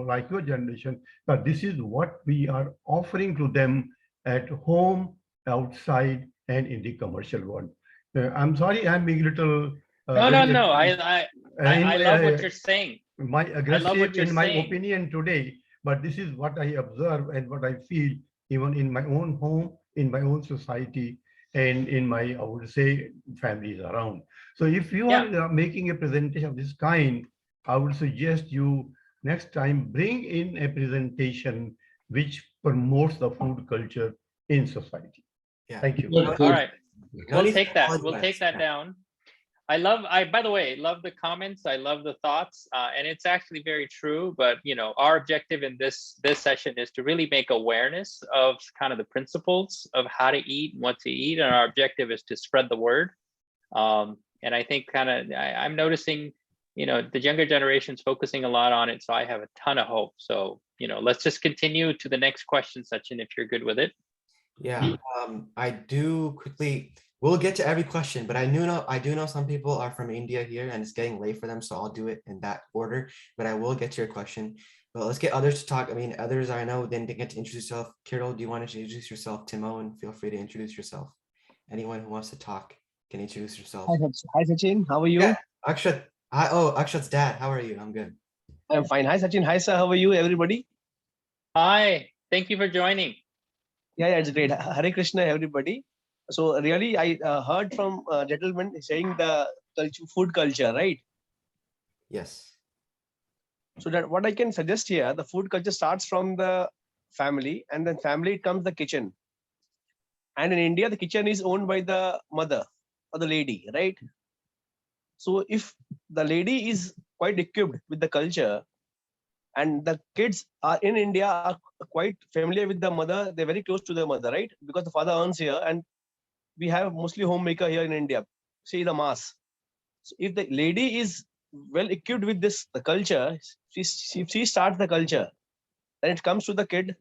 like your generation. But this is what we are offering to them at home, outside, and in the commercial world. I'm sorry, I'm being a little No. I love what you're saying. my I love what aggressive you're in my saying. opinion today, but this is what I observe and what I feel even in my own home, in my own society, and in my, I would say, families around. So if you Yeah. are making a presentation of this kind, I would suggest you next time bring in a presentation which promotes the food culture in society. Yeah. Thank you. Good, All good. right. No need to We'll take apologize. that Yeah. down. By the way, love the comments. I love the thoughts, and it's actually very true. But our objective in this session is to really make awareness of kind of the principles of how to eat, and what to eat, and our objective is to spread the word. And I think I'm noticing, the younger generation's focusing a lot on it, so I have a ton of hope. So let's just continue to the next question, Sachin, if you're good with it. Yeah, I do quickly. We'll get to every question, but I do know some people are from India here, and it's getting late for them, so I'll do it in that order. But I will get to your question. But let's get others to talk. I mean, others I know didn't get to introduce yourself. Kirill, do you want to introduce yourself? Timon, feel free to introduce yourself. Anyone who wants to talk can introduce yourself. Hi Sachin, how are you? Yeah, Akshat. Hi. Oh, Akshat's dad. How are you? I'm good. I'm fine. Hi Sachin. Hi sir, how are you, everybody? Hi, thank you for joining. Yeah, it's great. Hare Krishna, everybody. So really, I heard from gentlemen saying the food culture, right? Yes. So that what I can suggest here, the food culture starts from the family, and then family comes the kitchen. And in India, the kitchen is owned by the mother or the lady, right? So if the lady is quite equipped with the culture, and the kids are in India are quite familiar with the mother, they're very close to the mother, right? Because the father earns here, and we have mostly homemaker here in India, say the mass. So if the lady is well equipped with this, the culture, she starts the culture, then it comes to the kid,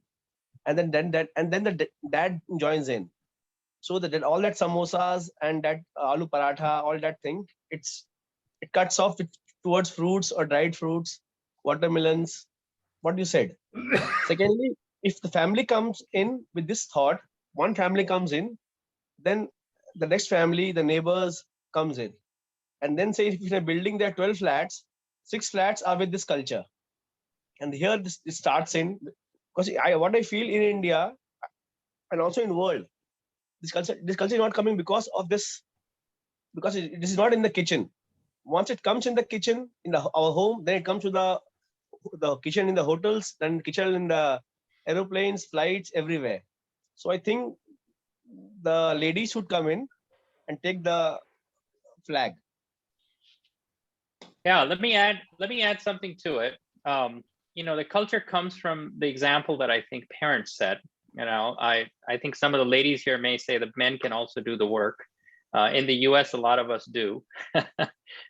and then the dad joins in. So that all that samosas and that aloo paratha, all that thing, it cuts off towards fruits or dried fruits, watermelons, what you said. Secondly, if the family comes in with this thought, one family comes in, then the next family, the neighbors comes in. And then say if in a building there are 12 flats, 6 flats are with this culture. And here this starts in, because what I feel in India and also in world, this culture is not coming because of this, because it is not in the kitchen. Once it comes in the kitchen, in our home, then it comes to the kitchen in the hotels, then kitchen in the aeroplanes, flights, everywhere. So I think the ladies should come in and take the flag. Yeah, let me add something to it. The culture comes from the example that I think parents set. I think some of the ladies here may say that men can also do the work. In the US, a lot of us do.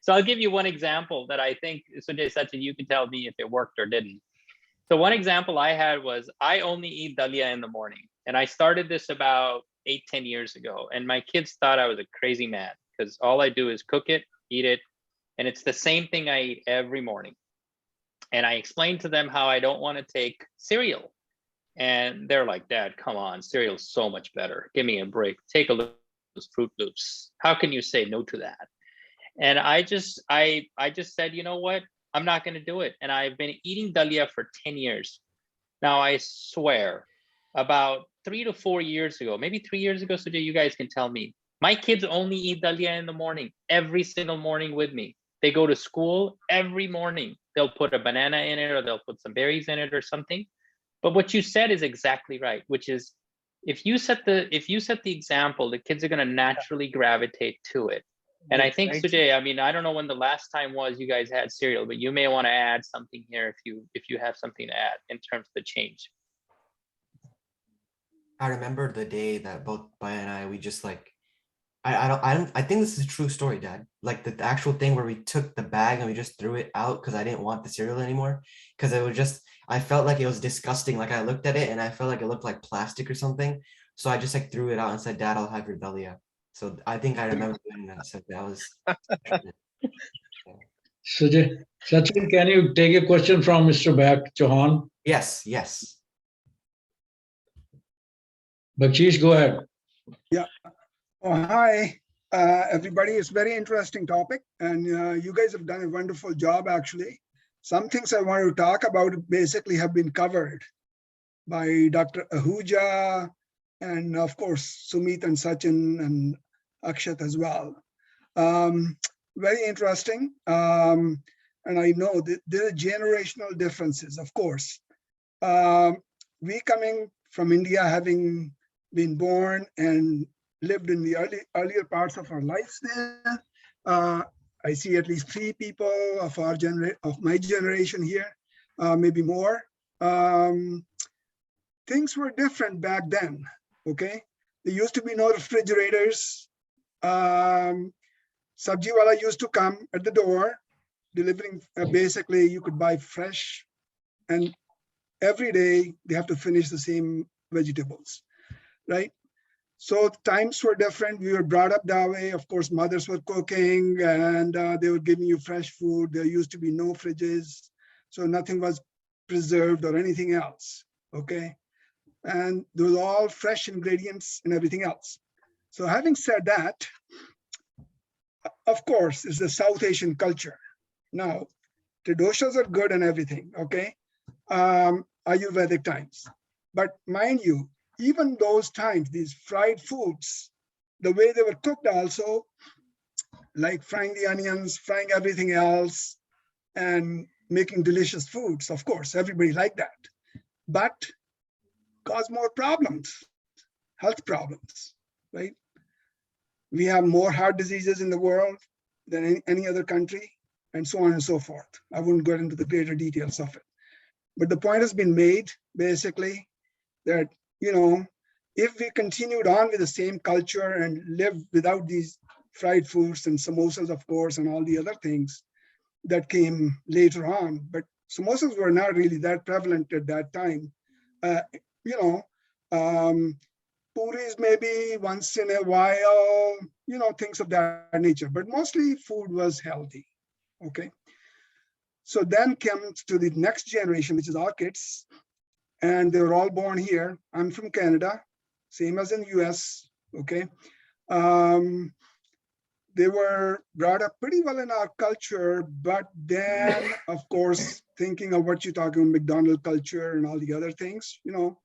So I'll give you one example that I think, Sachin, you can tell me if it worked or didn't. So one example I had was I only eat dalia in the morning. And I started this about 8-10 years ago. And my kids thought I was a crazy man because all I do is cook it, eat it. And it's the same thing I eat every morning. And I explained to them how I don't want to take cereal. And they're like, Dad, come on, cereal's so much better. Give me a break. Take a look at those Fruit Loops. How can you say no to that? And I just said, you know what? I'm not going to do it. And I've been eating dalia for 10 years. Now, I swear, about 3 to 4 years ago, maybe 3 years ago, Sujay, you guys can tell me. My kids only eat dalia in the morning, every single morning with me. They go to school every morning. They'll put a banana in it, or they'll put some berries in it or something. But what you said is exactly right, which is if you set the example, the kids are going to naturally gravitate to it. And I think, Sujay, I mean, I don't know when the last time was you guys had cereal, but you may want to add something here if you have something to add in terms of the change. I remember the day that both Baya and I, we just like, I think this is a true story, Dad. Like the actual thing where we took the bag and we just threw it out because I didn't want the cereal anymore. Because it was just, I felt like it was disgusting. Like I looked at it and I felt like it looked like plastic or something. So I just like threw it out and said, Dad, I'll have your dalia. So I think I remember doing that. So that was. Sachin, can you take a question from Mr. Back, Chauhan? Yes, yes. Bakshish, go ahead. Yeah. Oh, hi, everybody. It's a very interesting topic, and you guys have done a wonderful job, actually. Some things I want to talk about basically have been covered by Dr. Ahuja, and of course, Sumeet and Sachin and Akshat as well. Very interesting. And I know that there are generational differences, of course. We coming from India, having been born and lived in the earlier parts of our lives there. I see at least 3 people of my generation here, maybe more. Things were different back then, okay? There used to be no refrigerators. Sabji wala used to come at the door, delivering, basically you could buy fresh, and every day they have to finish the same vegetables, right? So times were different. We were brought up that way. Of course, mothers were cooking and they were giving you fresh food. There used to be no fridges. So nothing was preserved or anything else, okay? And there was all fresh ingredients and everything else. So having said that, of course, it's the South Asian culture. Now, TriDoshas are good and everything, okay? Ayurvedic times. But mind you, even those times, these fried foods, the way they were cooked also, like frying the onions, frying everything else, and making delicious foods, of course, everybody liked that. But cause more problems, health problems, right? We have more heart diseases in the world than any other country, and so on and so forth. I wouldn't go into the greater details of it. But the point has been made, basically, that, you know, if we continued on with the same culture and lived without these fried foods and samosas, of course, and all the other things that came later on, but samosas were not really that prevalent at that time. You know, puris maybe once in a while, you know, things of that nature, but mostly food was healthy, okay? So then comes to the next generation, which is our kids, and they were all born here. I'm from Canada, same as in US, okay? They were brought up pretty well in our culture, but then, of course, thinking of what you're talking about, McDonald's culture and all the other things, you know,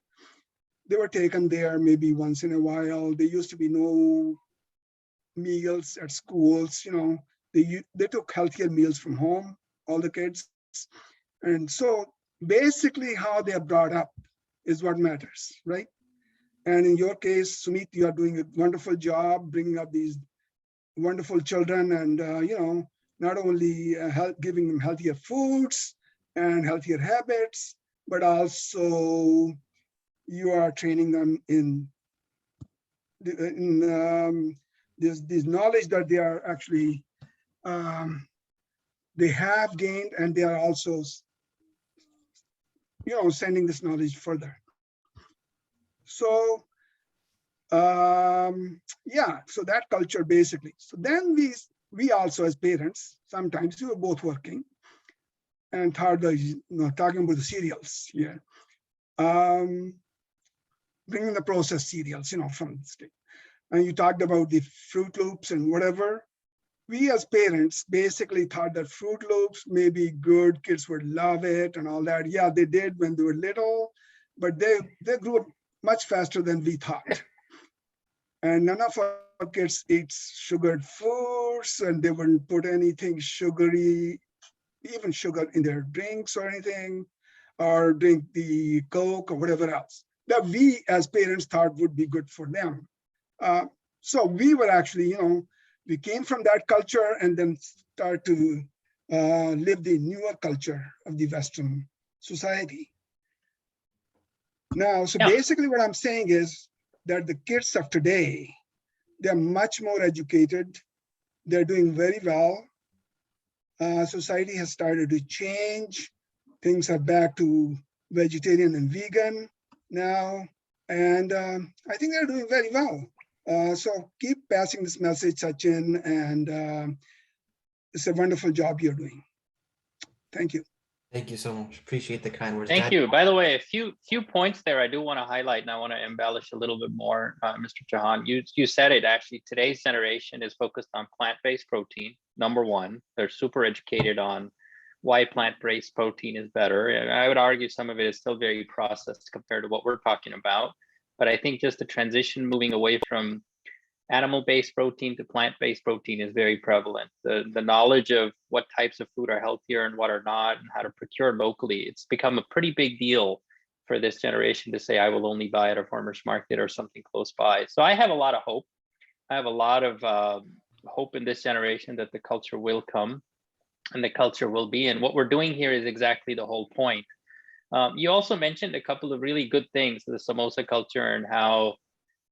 they were taken there maybe once in a while. There used to be no meals at schools, you know, they took healthier meals from home, all the kids. And so basically how they are brought up is what matters, right? And in your case, Sumeet, you are doing a wonderful job bringing up these wonderful children and, you know, not only giving them healthier foods and healthier habits, but also you are training them in this knowledge that they are actually, they have gained, and they are also, you know, sending this knowledge further. So, yeah, so that culture basically. So then we also as parents, sometimes we were both working, and third, you know, talking about the cereals here. Bringing the processed cereals, you know, from the state. And you talked about the Fruit Loops and whatever. we as parents basically thought that Fruit Loops may be good, kids would love it and all that. Yeah, they did when they were little, but they grew up much faster than we thought. And none of our kids eat sugared foods, and they wouldn't put anything sugary, even sugar in their drinks or anything, or drink the Coke or whatever else that we as parents thought would be good for them. So we were actually, we came from that culture and then start to live the newer culture of the Western society. Now, so basically what I'm saying is that the kids of today, they're much more educated. They're doing very well. Society has started to change. Things are back to vegetarian and vegan now. And I think they're doing very well. So keep passing this message, Sachin, and it's a wonderful job you're doing. Thank you. Thank you so much. Appreciate the kind words. Thank you. By the way, a few points there I do want to highlight, and I want to embellish a little bit more, Mr. Chauhan. You said it actually. Today's generation is focused on plant-based protein. Number one, they're super educated on why plant-based protein is better. And I would argue some of it is still very processed compared to what we're talking about. But I think just the transition moving away from animal-based protein to plant-based protein is very prevalent. The knowledge of what types of food are healthier and what are not, and how to procure locally, it's become a pretty big deal for this generation to say, I will only buy at a farmer's market or something close by. So I have a lot of hope. I have a lot of hope in this generation that the culture will come and the culture will be. And what we're doing here is exactly the whole point. You also mentioned a couple of really good things, the samosa culture and how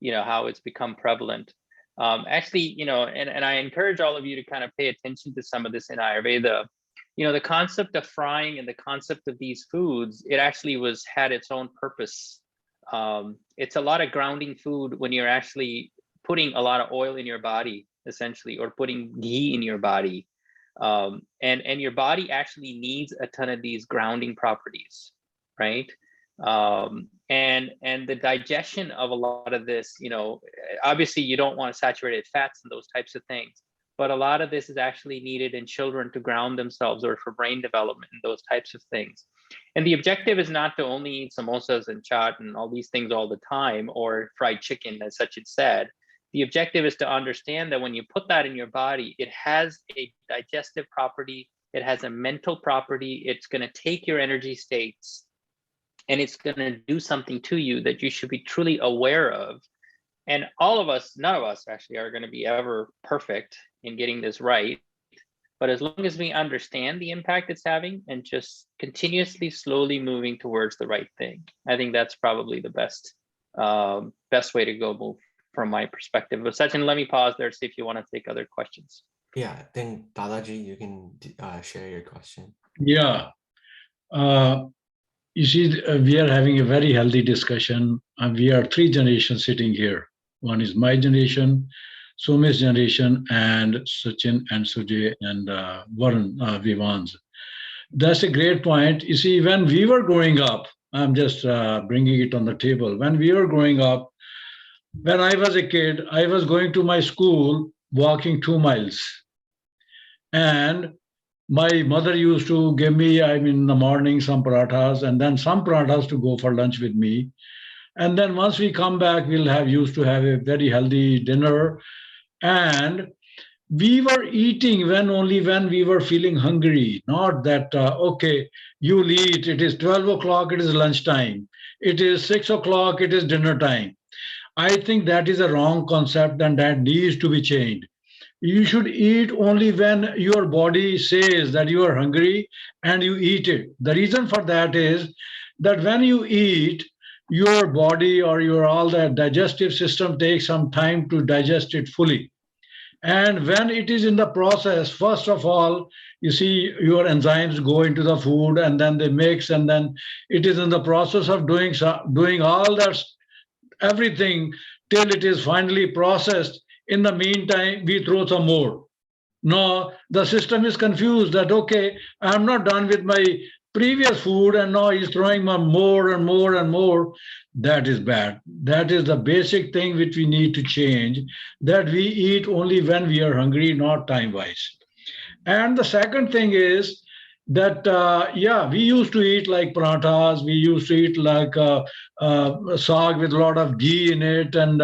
it's become prevalent. Actually, and I encourage all of you to kind of pay attention to some of this in Ayurveda. The concept of frying and the concept of these foods, it actually had its own purpose. It's a lot of grounding food when you're actually putting a lot of oil in your body, essentially, or putting ghee in your body. And your body actually needs a ton of these grounding properties, right? And the digestion of a lot of this, obviously you don't want saturated fats and those types of things, but a lot of this is actually needed in children to ground themselves or for brain development and those types of things. And the objective is not to only eat samosas and chaat and all these things all the time, or fried chicken, as Sachin said. The objective is to understand that when you put that in your body, it has a digestive property, it has a mental property, it's going to take your energy states, and it's going to do something to you that you should be truly aware of. And all of us, none of us actually are going to be ever perfect in getting this right. But as long as we understand the impact it's having and just continuously, slowly moving towards the right thing, I think that's probably the best way to go move from my perspective. But Sachin, let me pause there, see if you want to take other questions. Yeah, then Dadaji, you can share your question. Yeah. You see, we are having a very healthy discussion, and we are three generations sitting here. One is my generation, Sumeet's generation, and Sachin and Sujay and Varun, Vivan's. That's a great point. You see, when we were growing up, I'm just bringing it on the table. When we were growing up, when I was a kid, I was going to my school walking 2 miles. And my mother used to give me, in the morning, some parathas, and then some parathas to go for lunch with me. And then once we come back, used to have a very healthy dinner. And we were eating only when we were feeling hungry, not that, okay, you'll eat, it is 12 o'clock, it is lunchtime. It is 6 o'clock, it is dinner time. I think that is a wrong concept, and that needs to be changed. You should eat only when your body says that you are hungry and you eat it. The reason for that is that when you eat, your body or all the digestive system takes some time to digest it fully. And when it is in the process, first of all, you see your enzymes go into the food and then they mix, and then it is in the process of doing all that, everything till it is finally processed. In the meantime, we throw some more. No, the system is confused that, okay, I'm not done with my previous food and now he's throwing more and more and more. That is bad. That is the basic thing which we need to change, that we eat only when we are hungry, not time-wise. And the second thing is that, yeah, we used to eat like parathas, we used to eat like saag with a lot of ghee in it, and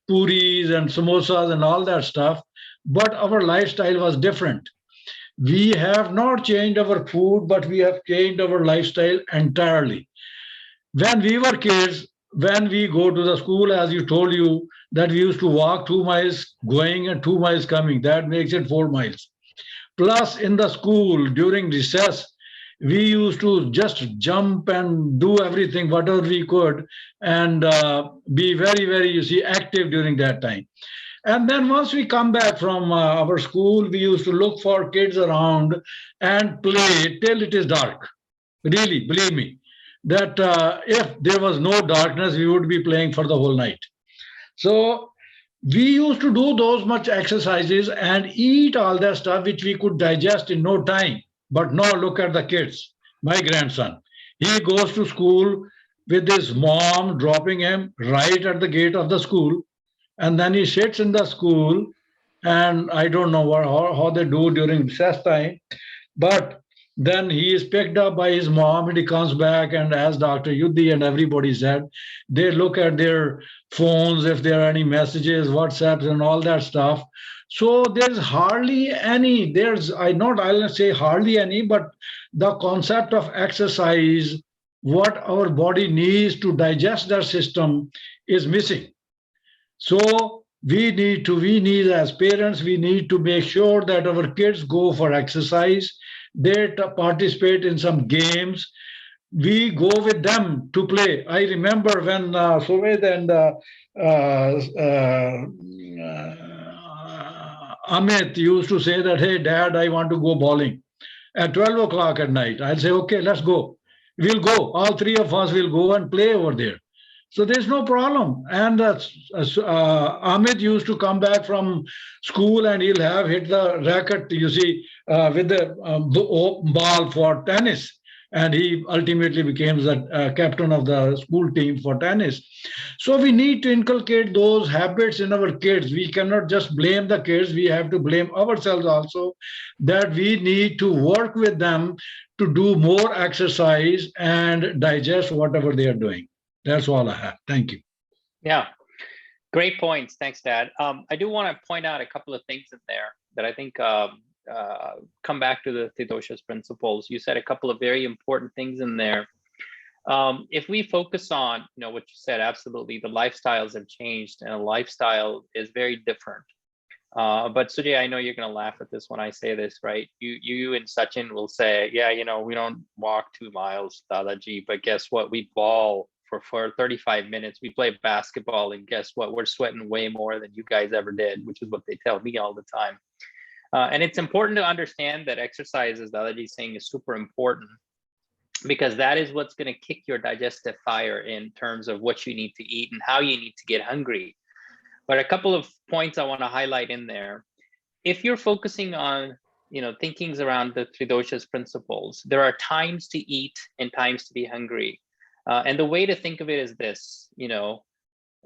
puris and samosas and all that stuff. But our lifestyle was different. We have not changed our food, but we have changed our lifestyle entirely. When we were kids, when we go to the school, as you told you, that we used to walk 2 miles going and 2 miles coming, that makes it 4 miles. Plus, in the school during recess, we used to just jump and do everything, whatever we could, and be very, very, you see, active during that time. And then once we come back from our school, we used to look for kids around and play till it is dark. Really, believe me, that if there was no darkness, we would be playing for the whole night. So we used to do those much exercises and eat all that stuff which we could digest in no time. But now look at the kids. My grandson, he goes to school with his mom dropping him right at the gate of the school, and then he sits in the school, and I don't know how they do during recess time, but then he is picked up by his mom and he comes back, and as Dr. Yuddhi and everybody said, they look at their phones if there are any messages, WhatsApps and all that stuff. So there's hardly any, I'll say hardly any, but the concept of exercise, what our body needs to digest that system is missing. So we need as parents, we need to make sure that our kids go for exercise, they participate in some games, we go with them to play. I remember when Sumeet and Amit used to say that, hey, Dad, I want to go bowling at 12 o'clock at night. I'll say, okay, let's go. We'll go. All three of us will go and play over there. So there's no problem. And Amit used to come back from school and he'll have hit the racket, you see, with the ball for tennis. And he ultimately became the captain of the school team for tennis. So we need to inculcate those habits in our kids. We cannot just blame the kids. We have to blame ourselves also, that we need to work with them to do more exercise and digest whatever they are doing. That's all I have. Thank you. Yeah, great points. Thanks, Dad. I do want to point out a couple of things in there that I think come back to the 3Doshas principles. You said a couple of very important things in there. If we focus on, what you said, absolutely, the lifestyles have changed and a lifestyle is very different. But Sujay, I know you're going to laugh at this when I say this, right? You and Sachin will say, yeah, we don't walk 2 miles, Dadaji, but guess what? We ball for 35 minutes. We play basketball, and guess what? We're sweating way more than you guys ever did, which is what they tell me all the time. And it's important to understand that exercise, as Dadaji is saying, is super important, because that is what's going to kick your digestive fire in terms of what you need to eat and how you need to get hungry. But a couple of points I want to highlight in there. If you're focusing on, thinkings around the 3Doshas principles, there are times to eat and times to be hungry. And the way to think of it is this, and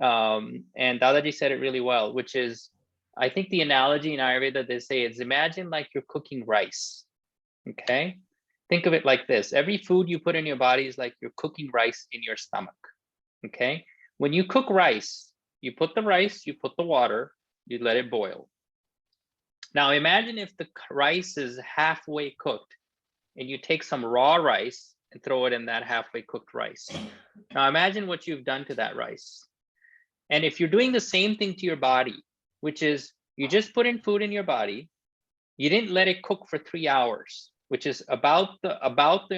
Dadaji said it really well, which is, I think the analogy in Ayurveda, they say, is imagine like you're cooking rice, okay? Think of it like this. Every food you put in your body is like you're cooking rice in your stomach, okay? When you cook rice, you put the rice, you put the water, you let it boil. Now imagine if the rice is halfway cooked and you take some raw rice and throw it in that halfway cooked rice. Now imagine what you've done to that rice. And if you're doing the same thing to your body, which is you just put in food in your body, you didn't let it cook for 3 hours, which is about the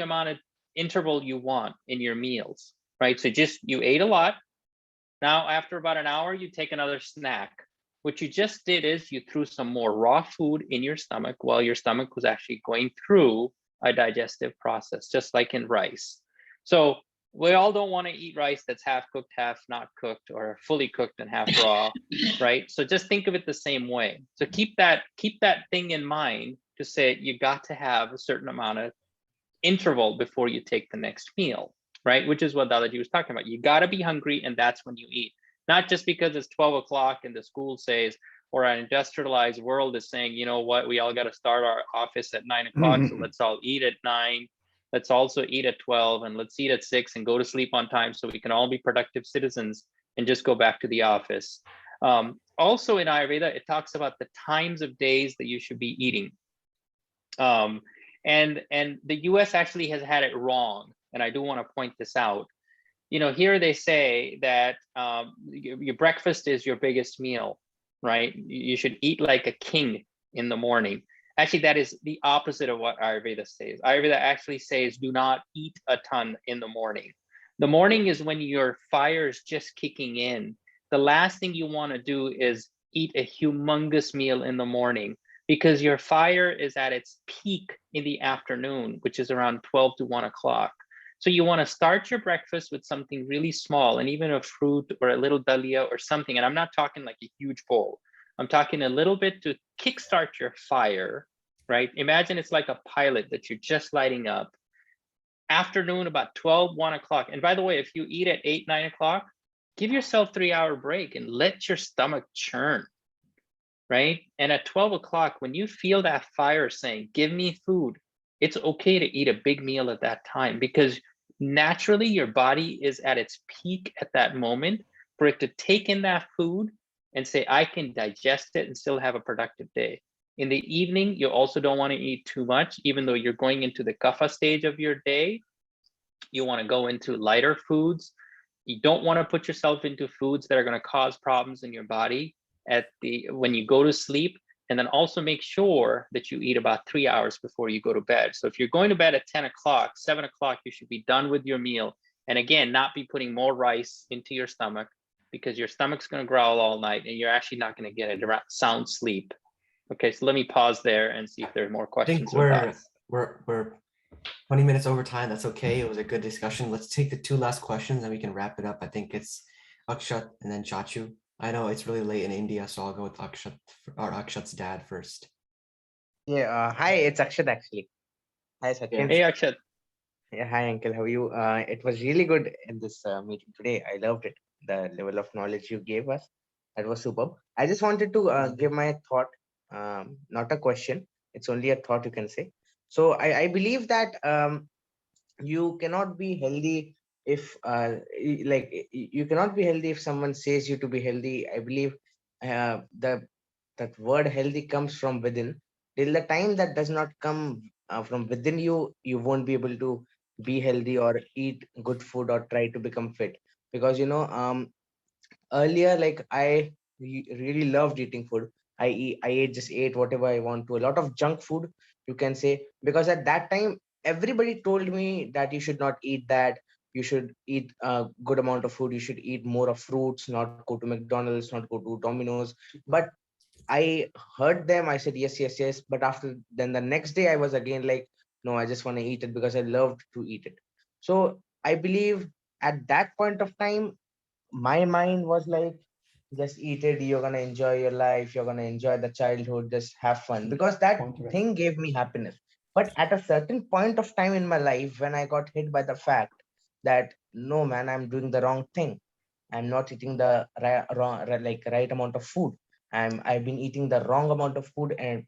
amount of interval you want in your meals, right? So you ate a lot. Now, after about an hour, you take another snack. What you just did is you threw some more raw food in your stomach while your stomach was actually going through a digestive process, just like in rice. So we all don't want to eat rice that's half cooked, half not cooked, or fully cooked and half raw, right? So just think of it the same way. So keep that thing in mind to say you got to have a certain amount of interval before you take the next meal, right? Which is what Dadaji was talking about. You got to be hungry, and that's when you eat. Not just because it's 12 o'clock and the school says, or an industrialized world is saying, you know what, we all got to start our office at 9 o'clock, so let's all eat at 9. Let's also eat at 12, and let's eat at 6 and go to sleep on time so we can all be productive citizens and just go back to the office. Also in Ayurveda, it talks about the times of days that you should be eating. And the US actually has had it wrong. And I do want to point this out. You know, here they say that your breakfast is your biggest meal, right? You should eat like a king in the morning. Actually, that is the opposite of what Ayurveda says. Ayurveda actually says, do not eat a ton in the morning. The morning is when your fire is just kicking in. The last thing you want to do is eat a humongous meal in the morning, because your fire is at its peak in the afternoon, which is around 12 to 1 o'clock. So you want to start your breakfast with something really small, and even a fruit or a little dalia or something. And I'm not talking like a huge bowl. I'm talking a little bit to kickstart your fire, right? Imagine it's like a pilot that you're just lighting up. Afternoon, about 12, 1 o'clock. And by the way, if you eat at 8, 9 o'clock, give yourself 3-hour break and let your stomach churn, right? And at 12 o'clock, when you feel that fire saying, give me food, it's okay to eat a big meal at that time, because naturally your body is at its peak at that moment for it to take in that food and say, I can digest it and still have a productive day. In the evening, you also don't want to eat too much, even though you're going into the Kapha stage of your day. You want to go into lighter foods. You don't want to put yourself into foods that are going to cause problems in your body when you go to sleep. And then also make sure that you eat about 3 hours before you go to bed. So if you're going to bed at 10 o'clock, 7 o'clock, you should be done with your meal. And again, not be putting more rice into your stomach, because your stomach's going to growl all night and you're actually not going to get a sound sleep. Okay, so let me pause there and see if there are more I think questions or thoughts. we're 20 minutes over time. That's okay. It was a good discussion. Let's take the 2 last questions and we can wrap it up. I think it's Akshat and then Chachu. I know it's really late in India, so I'll go with Akshat's dad first. Yeah, hi, it's Akshat actually. Hi, Sachin. Hey, Akshat. Yeah, hi, Uncle. How are you? It was really good in this meeting today. I loved it. The level of knowledge you gave us, that was superb. I just wanted to give my thought, not a question. It's only a thought, you can say. So I believe that you cannot be healthy if you cannot be healthy if someone says you to be healthy. I believe that word healthy comes from within. Till the time that does not come from within you, you won't be able to be healthy or eat good food or try to become fit. Because earlier, like really loved eating food. Just ate whatever I want to, a lot of junk food, you can say, because at that time everybody told me that you should not eat that. You should eat a good amount of food. You should eat more of fruits, not go to McDonald's, not go to Domino's. But I heard them. I said yes, yes, yes. But after then, the next day I was again like, no, I just want to eat it because I loved to eat it. So I believe at that point of time, my mind was like, just eat it. You're gonna enjoy your life. You're gonna enjoy the childhood. Just have fun, because that thing gave me happiness. But at a certain point of time in my life, when I got hit by the fact that no, man, I'm doing the wrong thing. I'm not eating the right amount of food. I've been eating the wrong amount of food, and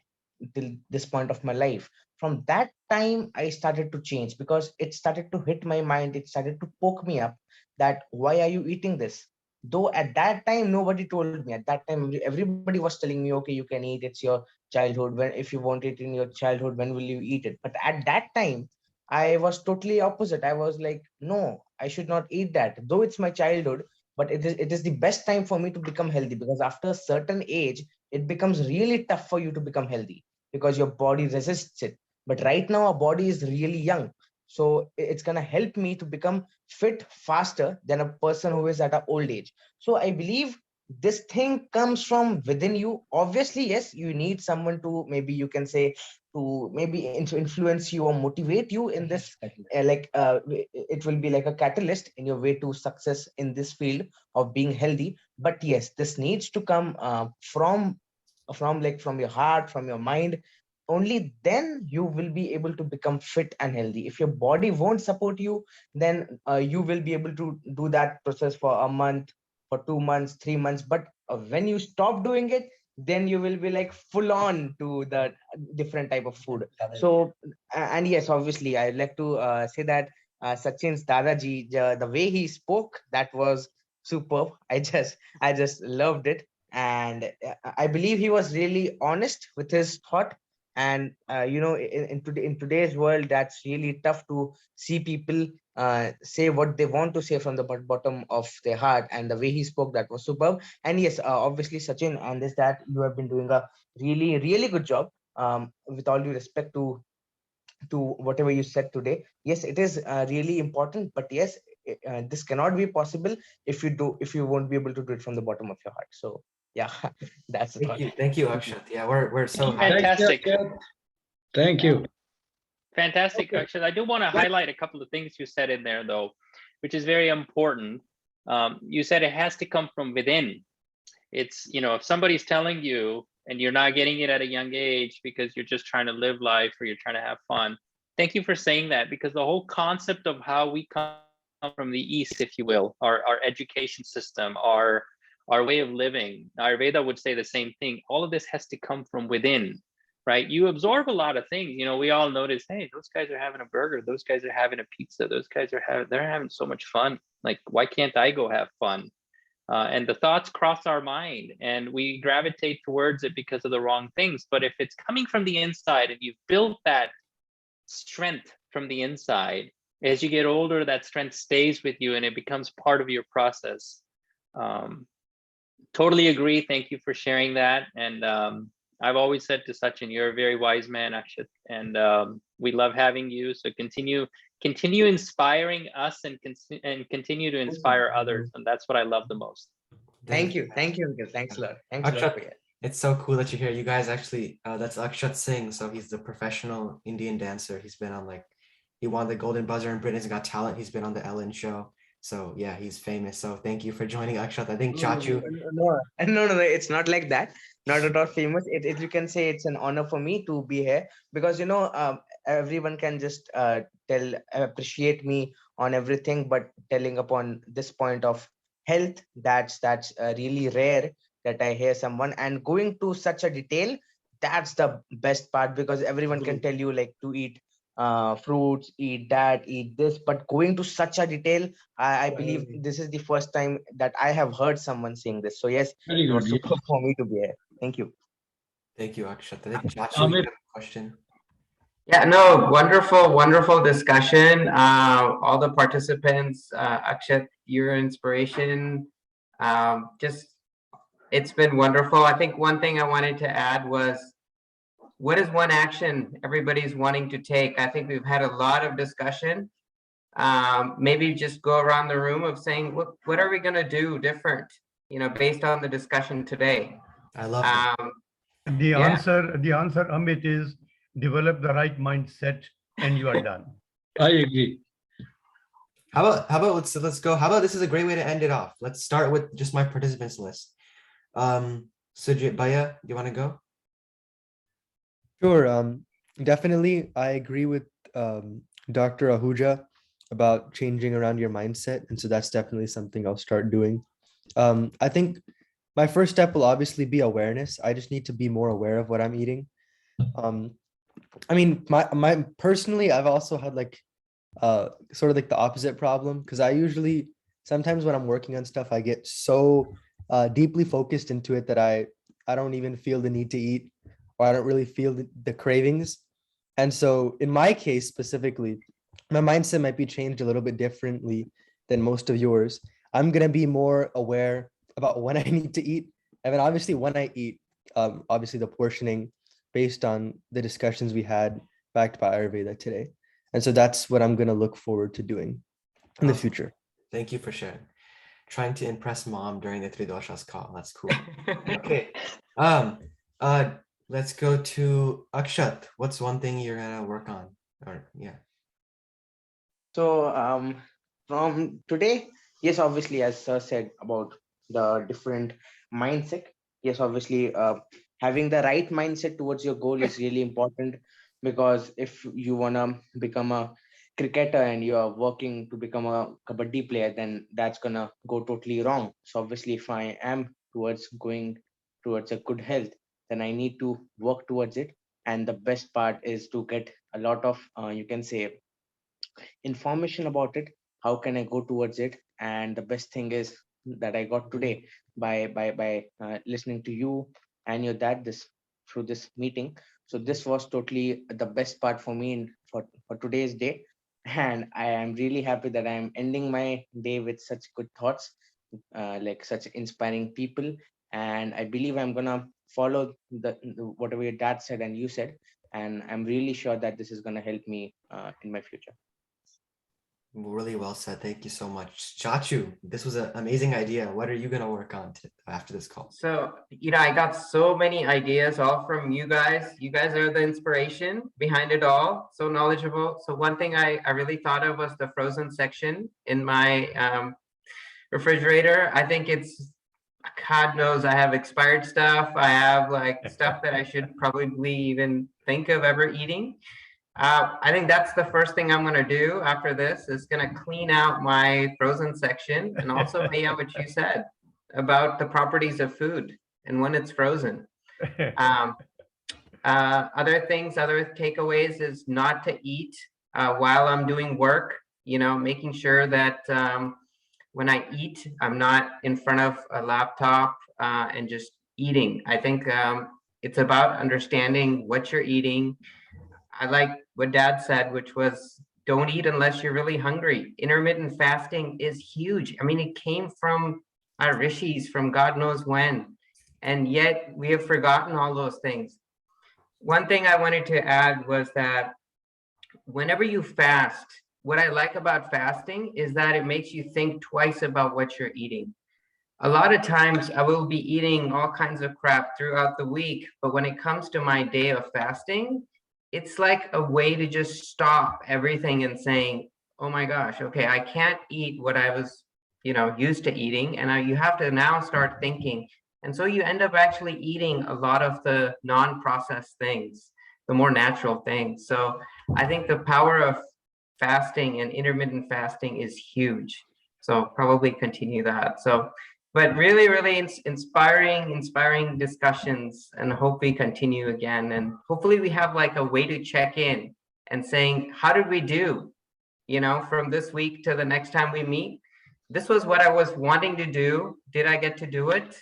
till this point of my life. From that time, I started to change, because it started to hit my mind. It started to poke me up that why are you eating this? Though at that time nobody told me. At that time everybody was telling me, okay, you can eat. It's your childhood. When if you want it in your childhood, when will you eat it? But at that time, I was totally opposite. I was like, no, I should not eat that. Though it's my childhood, but it is the best time for me to become healthy, because after a certain age it becomes really tough for you to become healthy, because your body resists it. But right now our body is really young, so it's going to help me to become fit faster than a person who is at an old age. So I believe this thing comes from within you. Obviously, yes, you need someone to, maybe you can say, to maybe influence you or motivate you in this. It will be like a catalyst in your way to success in this field of being healthy. But yes, this needs to come from your heart, from your mind. only then you will be able to become fit and healthy. If your body won't support you, then you will be able to do that process for a month, for 2 months, 3 months. But when you stop doing it, then you will be like full on to the different type of food. So and yes, obviously I'd like to say that Sachin's Dadaji, the way he spoke, that was superb. I just loved it. And I believe he was really honest with his thought. And in today's world, that's really tough to see people say what they want to say from the bottom of their heart. And the way he spoke, that was superb. And yes, obviously Sachin, on this, that you have been doing a really, really good job. With all due respect to whatever you said today, yes, it is really important. But yes, this cannot be possible if you won't be able to do it from the bottom of your heart. So yeah, that's the thought. Thank you, Akshat. Yeah, we're so happy. Fantastic. Thank you. Fantastic, Akshat. I do want to highlight a couple of things you said in there, though, which is very important. You said it has to come from within. It's, if somebody's telling you and you're not getting it at a young age because you're just trying to live life or you're trying to have fun, thank you for saying that, because the whole concept of how we come from the East, if you will, our education system, our way of living, Ayurveda would say the same thing. All of this has to come from within. Right? You absorb a lot of things. We all notice, hey, those guys are having a burger. Those guys are having a pizza. Those guys they're having so much fun. Like, why can't I go have fun? And the thoughts cross our mind and we gravitate towards it because of the wrong things. But if it's coming from the inside and you've built that strength from the inside, as you get older, that strength stays with you and it becomes part of your process. Totally agree. Thank you for sharing that. And I've always said to Sachin, you're a very wise man, Akshat, and we love having you. So continue inspiring us and continue to inspire others, and that's what I love the most. Thank you, Uncle. Thanks a lot. Thanks a lot for it. It's so cool that you're here. You guys actually, that's Akshat Singh. So he's the professional Indian dancer. He's been on he won the Golden Buzzer in Britain's Got Talent. He's been on the Ellen Show. So yeah, he's famous. So thank you for joining, Akshat. I think Chachu. No, it's not like that. Not at all famous. You can say it's an honor for me to be here, because everyone can just appreciate me on everything, but telling upon this point of health, that's really rare that I hear someone, and going to such a detail, that's the best part, because everyone can tell you like to eat fruits, eat that, eat this, but going to such a detail, I believe this is the first time that I have heard someone saying this. So yes, it was super for me to be here. Thank you. Thank you, Akshat. I think Chachu, you have a question. Yeah, no, wonderful discussion. All the participants, Akshat, your inspiration, it's been wonderful. I think one thing I wanted to add was, what is one action everybody's wanting to take? I think we've had a lot of discussion. Maybe just go around the room of saying, what are we going to do different, based on the discussion today? I love that. The answer, Amit, is develop the right mindset and you are done. I agree. How about let's go. How about this is a great way to end it off. Let's start with just my participants list. Sujit, Bhaiya, do you want to go? Sure. Definitely, I agree with Dr. Ahuja about changing around your mindset. And so that's definitely something I'll start doing. I think my first step will obviously be awareness. I just need to be more aware of what I'm eating. I mean, my personally, I've also had sort of like the opposite problem, because I usually, sometimes when I'm working on stuff, I get so deeply focused into it that I don't even feel the need to eat, or I don't really feel the cravings. And so in my case specifically, my mindset might be changed a little bit differently than most of yours. I'm going to be more aware about when I need to eat. And then obviously when I eat, obviously the portioning based on the discussions we had backed by Ayurveda today. And so that's what I'm going to look forward to doing in the future. Thank you for sharing. Trying to impress mom during the 3Doshas call. That's cool. Okay. Let's go to Akshat. What's one thing you're going to work on? So from today, yes, obviously, as Sir said about the different mindset, yes, obviously, having the right mindset towards your goal is really important, because if you want to become a cricketer and you are working to become a kabaddi player, then that's gonna go totally wrong. So obviously, if I am towards going towards a good health, then I need to work towards it. And the best part is to get a lot of you can say information about it. How can I go towards it? And the best thing is that I got today by listening to you and your dad this through this meeting. So this was totally the best part for me for today's day. And I am really happy that I am ending my day with such good thoughts, like such inspiring people. And I believe I'm gonna follow the whatever your dad said and you said, and I'm really sure that this is gonna help me in my future. Really well said. Thank you so much. Chachu, this was an amazing idea. What are you going to work on after this call? So, I got so many ideas all from you guys. You guys are the inspiration behind it all. So knowledgeable. So one thing I really thought of was the frozen section in my refrigerator. I think it's, God knows, I have expired stuff. I have like stuff that I should probably even think of ever eating. I think that's the first thing I'm going to do after this, is going to clean out my frozen section, and also what you said about the properties of food and when it's frozen. Other takeaways is not to eat while I'm doing work, making sure that when I eat, I'm not in front of a laptop and just eating. I think it's about understanding what you're eating. I like what Dad said, which was don't eat unless you're really hungry. Intermittent fasting is huge. I mean, it came from our rishis from God knows when, and yet we have forgotten all those things. One thing I wanted to add was that whenever you fast, what I like about fasting is that it makes you think twice about what you're eating. A lot of times I will be eating all kinds of crap throughout the week, but when it comes to my day of fasting, it's like a way to just stop everything and saying, oh my gosh, okay, I can't eat what I was, used to eating. And you have to now start thinking. And so you end up actually eating a lot of the non-processed things, the more natural things. So I think the power of fasting and intermittent fasting is huge. So probably continue that. But really, really inspiring discussions, and hope we continue again. And hopefully we have like a way to check in and saying, how did we do, from this week to the next time we meet? This was what I was wanting to do. Did I get to do it?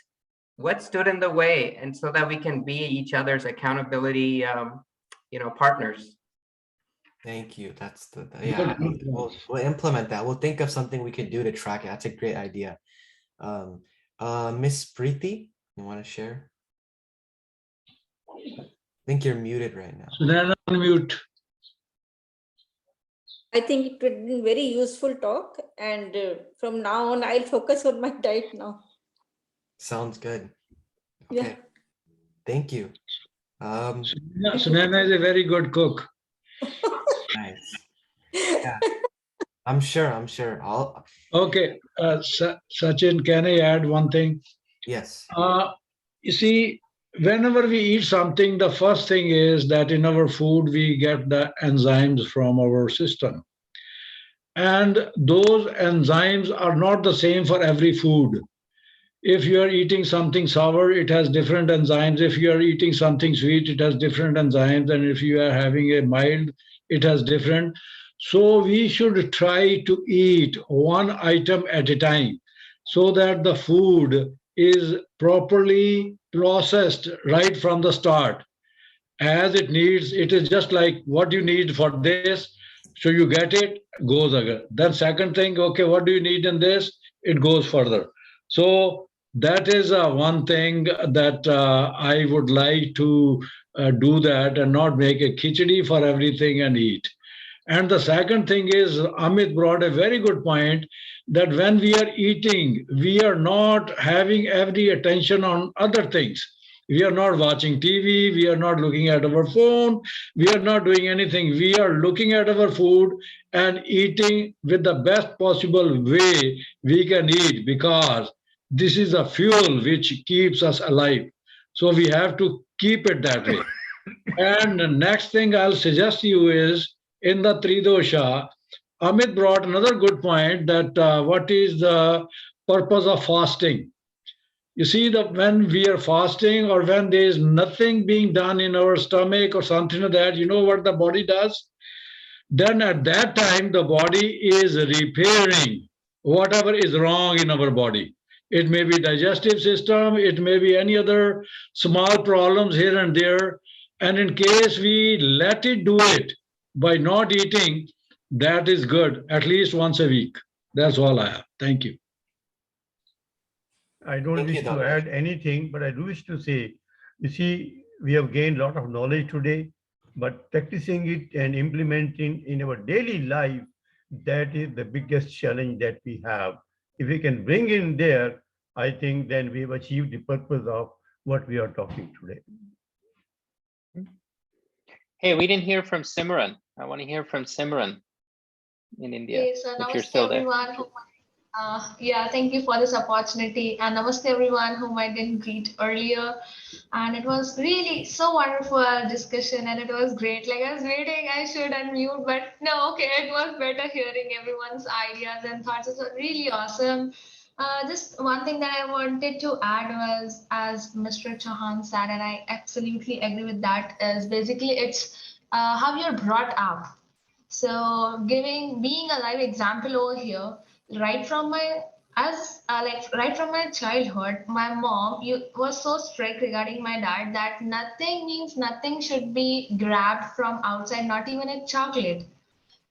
What stood in the way? And so that we can be each other's accountability, partners. Thank you. That's we'll implement that. We'll think of something we could do to track it. That's a great idea. Miss Preeti, you want to share? I think you're muted right now. So then unmute. I think it would be very useful talk, and from now on I'll focus on my diet now. Sounds good. Okay. Yeah. Thank you. Sunana is a very good cook. Nice. Yeah. I'm sure. Okay, Sachin, can I add one thing? Yes. You see, whenever we eat something, the first thing is that in our food, we get the enzymes from our system. And those enzymes are not the same for every food. If you are eating something sour, it has different enzymes. If you are eating something sweet, it has different enzymes. And if you are having a mild, it has different. So we should try to eat one item at a time so that the food is properly processed right from the start. As it needs, it is just like what you need for this. So you get it, goes again. Then second thing, okay, what do you need in this? It goes further. So that is one thing that I would like to do that, and not make a khichdi for everything and eat. And the second thing is, Amit brought a very good point, that when we are eating, we are not having every attention on other things. We are not watching TV, we are not looking at our phone, we are not doing anything. We are looking at our food and eating with the best possible way we can eat, because this is a fuel which keeps us alive. So we have to keep it that way. And the next thing I'll suggest you is in the 3Dosha, Amit brought another good point that what is the purpose of fasting? You see that when we are fasting or when there is nothing being done in our stomach or something like that, you know what the body does? Then at that time, the body is repairing whatever is wrong in our body. It may be digestive system, it may be any other small problems here and there. And in case we let it do it by not eating, that is good, at least once a week. That's all I have. Thank you. I don't Thank you, wish to Dr. add anything, but I do wish to say, you see, we have gained a lot of knowledge today, but practicing it and implementing in our daily life, that is the biggest challenge that we have. If we can bring in there, I think then we have achieved the purpose of what we are talking today. Hey, we didn't hear from Simran. I want to hear from Simran in India, Okay, so if you're namaste still there. everyone. Yeah, thank you for this opportunity, and namaste everyone whom I didn't greet earlier. And it was really so wonderful discussion, and it was great. Like I was waiting, I should unmute, but no, okay, it was better hearing everyone's ideas and thoughts. It was really awesome. Just one thing that I wanted to add was, as Mr. Chauhan said, and I absolutely agree with that, is basically it's how you're brought up. So being a live example over here, right from my right from my childhood, my mom was so strict regarding my diet that nothing means nothing should be grabbed from outside, not even a chocolate.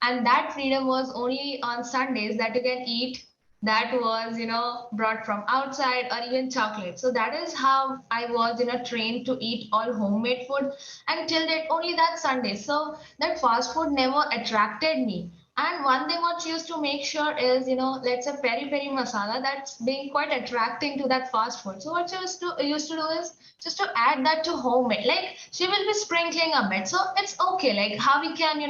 And that freedom was only on Sundays that you can eat that was brought from outside, or even chocolate. So that is how I was trained to eat all homemade food until that only that Sunday. So that fast food never attracted me. And one thing what she used to make sure is, let's say peri peri masala, that's being quite attracting to that fast food. So what she used to do is just to add that to homemade. Like she will be sprinkling a bit. So it's okay. Like how we can,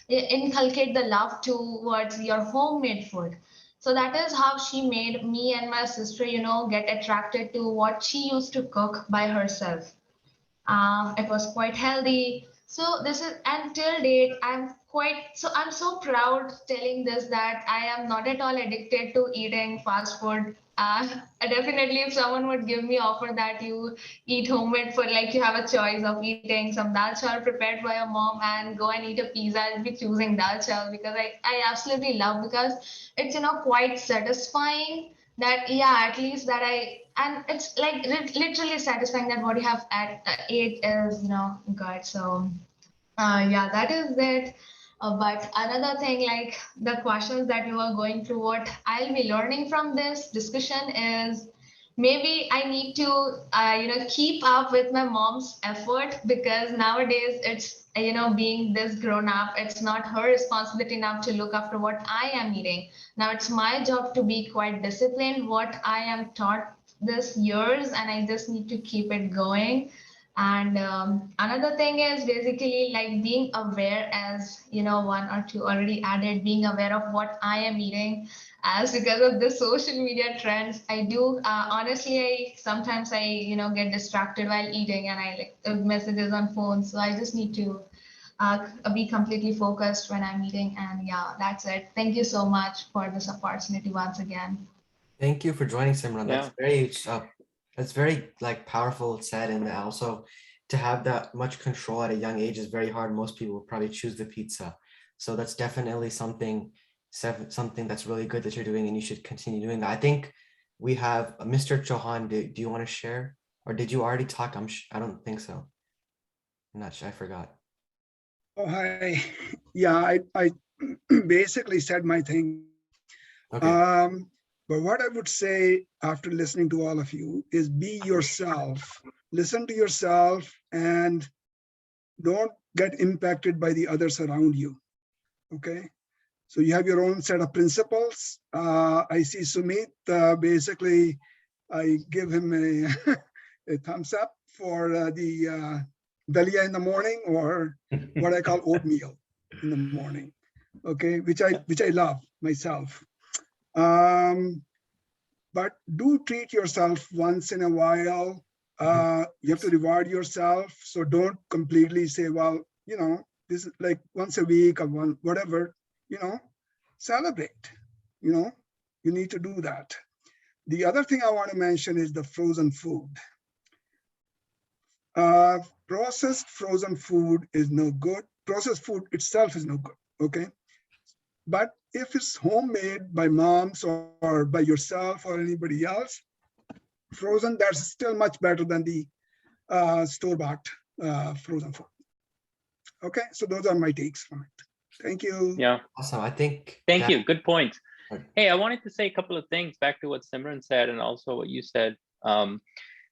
inculcate the love towards your homemade food. So that is how she made me and my sister, get attracted to what she used to cook by herself. It was quite healthy. So this is until date, I'm so proud telling this that I am not at all addicted to eating fast food. Definitely, if someone would give me offer that you eat homemade food, like you have a choice of eating some dal chawal prepared by your mom and go and eat a pizza, I'll be choosing dal chawal because I absolutely love, because it's quite satisfying that at least that and it's like literally satisfying that what you have ate is good. So that is it. But another thing, like the questions that you are going through, what I'll be learning from this discussion is maybe I need to keep up with my mom's effort, because nowadays it's being this grown up, it's not her responsibility now to look after what I am eating. Now it's my job to be quite disciplined what I am taught this years, and I just need to keep it going. And another thing is basically like being aware, as one or two already added, being aware of what I am eating, as because of the social media trends, I do honestly, sometimes I get distracted while eating, and I like messages on phones. So I just need to be completely focused when I'm eating. And that's it. Thank you so much for this opportunity once again. Thank you for joining, Simran. Yeah. That's very like powerful said, and also to have that much control at a young age is very hard. Most people will probably choose the pizza. So that's definitely something that's really good that you're doing, and you should continue doing that. I think we have Mr. Chauhan. Do you want to share, or did you already talk? I don't think so. I'm not sure. I forgot. Oh, hi. Yeah, I basically said my thing. Okay. But what I would say after listening to all of you is be yourself, listen to yourself, and don't get impacted by the others around you. Okay. So you have your own set of principles. I see Sumeet, basically, I give him a thumbs up for the dalia in the morning, or what I call oatmeal in the morning. Okay, which I love myself. But do treat yourself once in a while. You have to reward yourself. So don't completely say, well, you know, this is like once a week or whatever, you know, celebrate, you know, you need to do that. The other thing I want to mention is the frozen food. Processed frozen food is no good. Processed food itself is no good, okay? But if it's homemade by moms or by yourself or anybody else, frozen, that's still much better than the store-bought frozen food. Okay, so those are my takes from it. Thank you. Yeah. Awesome. I think. Thank you. Good point. Hey, I wanted to say a couple of things back to what Simran said and also what you said.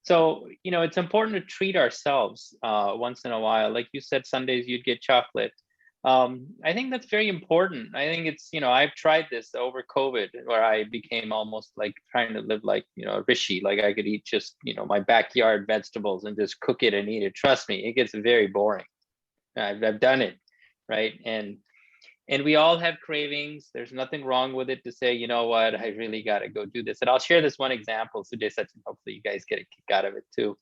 So, you know, it's important to treat ourselves once in a while. Like you said, Sundays you'd get chocolate. I think that's very important. I think it's, you know, I've tried this over COVID where I became almost like trying to live like, you know, a rishi, like I could eat just, you know, my backyard vegetables and just cook it and eat it. Trust me, it gets very boring. I've done it, right? And we all have cravings. There's nothing wrong with it to say, you know what, I really got to go do this. And I'll share this one example today, Sachin. Hopefully you guys get a kick out of it too.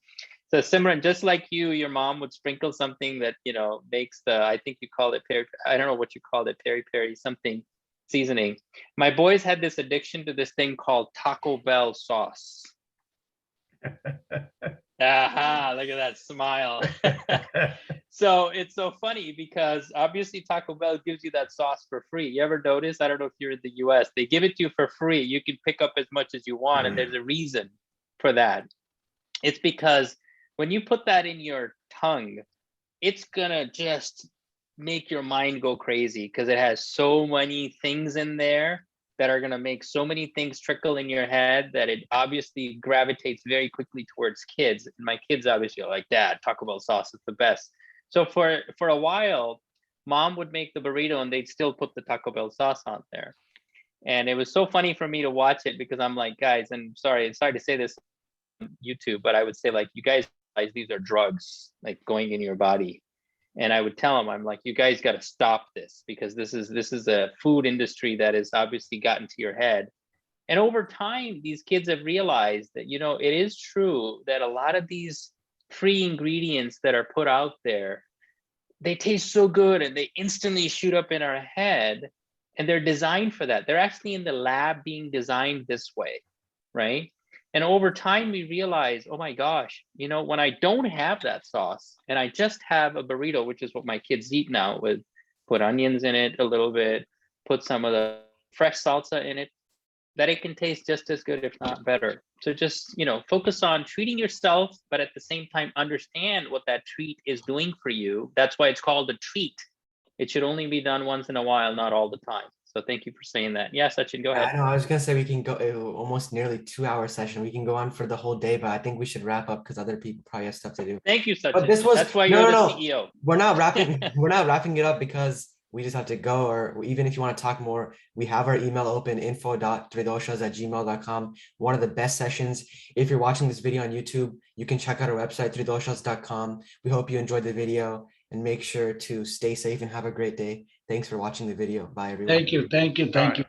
So Simran, just like you, your mom would sprinkle something that, you know, makes the, I think you call it I don't know what you called it, peri something seasoning. My boys had this addiction to this thing called Taco Bell sauce. Aha, look at that smile. So it's so funny because obviously Taco Bell gives you that sauce for free. You ever notice? I don't know if you're in the US, they give it to you for free. You can pick up as much as you want. And there's a reason for that. It's because when you put that in your tongue, it's gonna just make your mind go crazy because it has so many things in there that are gonna make so many things trickle in your head that it obviously gravitates very quickly towards kids. And my kids obviously are like, Dad, Taco Bell sauce is the best. So for a while, Mom would make the burrito and they'd still put the Taco Bell sauce on there. And it was so funny for me to watch it because I'm like, guys, and sorry to say this on YouTube, but I would say like, you guys, these are drugs like going in your body. And I would tell them, I'm like, you guys got to stop this because this is a food industry that has obviously gotten to your head. And over time, these kids have realized that, you know, it is true that a lot of these free ingredients that are put out there, they taste so good and they instantly shoot up in our head and they're designed for that. They're actually in the lab being designed this way, right? And over time, we realize, oh my gosh, you know, when I don't have that sauce and I just have a burrito, which is what my kids eat now, with put onions in it a little bit, put some of the fresh salsa in it, that it can taste just as good, if not better. So just, you know, focus on treating yourself, but at the same time, understand what that treat is doing for you. That's why it's called a treat. It should only be done once in a while, not all the time. So thank you for saying that. Yeah, Sachin, go ahead. I know, I was gonna say we can go almost nearly 2-hour session. We can go on for the whole day, but I think we should wrap up because other people probably have stuff to do. Thank you, Sachin. But this was, that's why you're the CEO. We're not wrapping it up because we just have to go, or even if you want to talk more, we have our email open, info.3doshas@gmail.com. One of the best sessions. If you're watching this video on YouTube, you can check out our website, 3doshas.com. We hope you enjoyed the video and make sure to stay safe and have a great day. Thanks for watching the video. Bye, everyone. Thank you. Bye.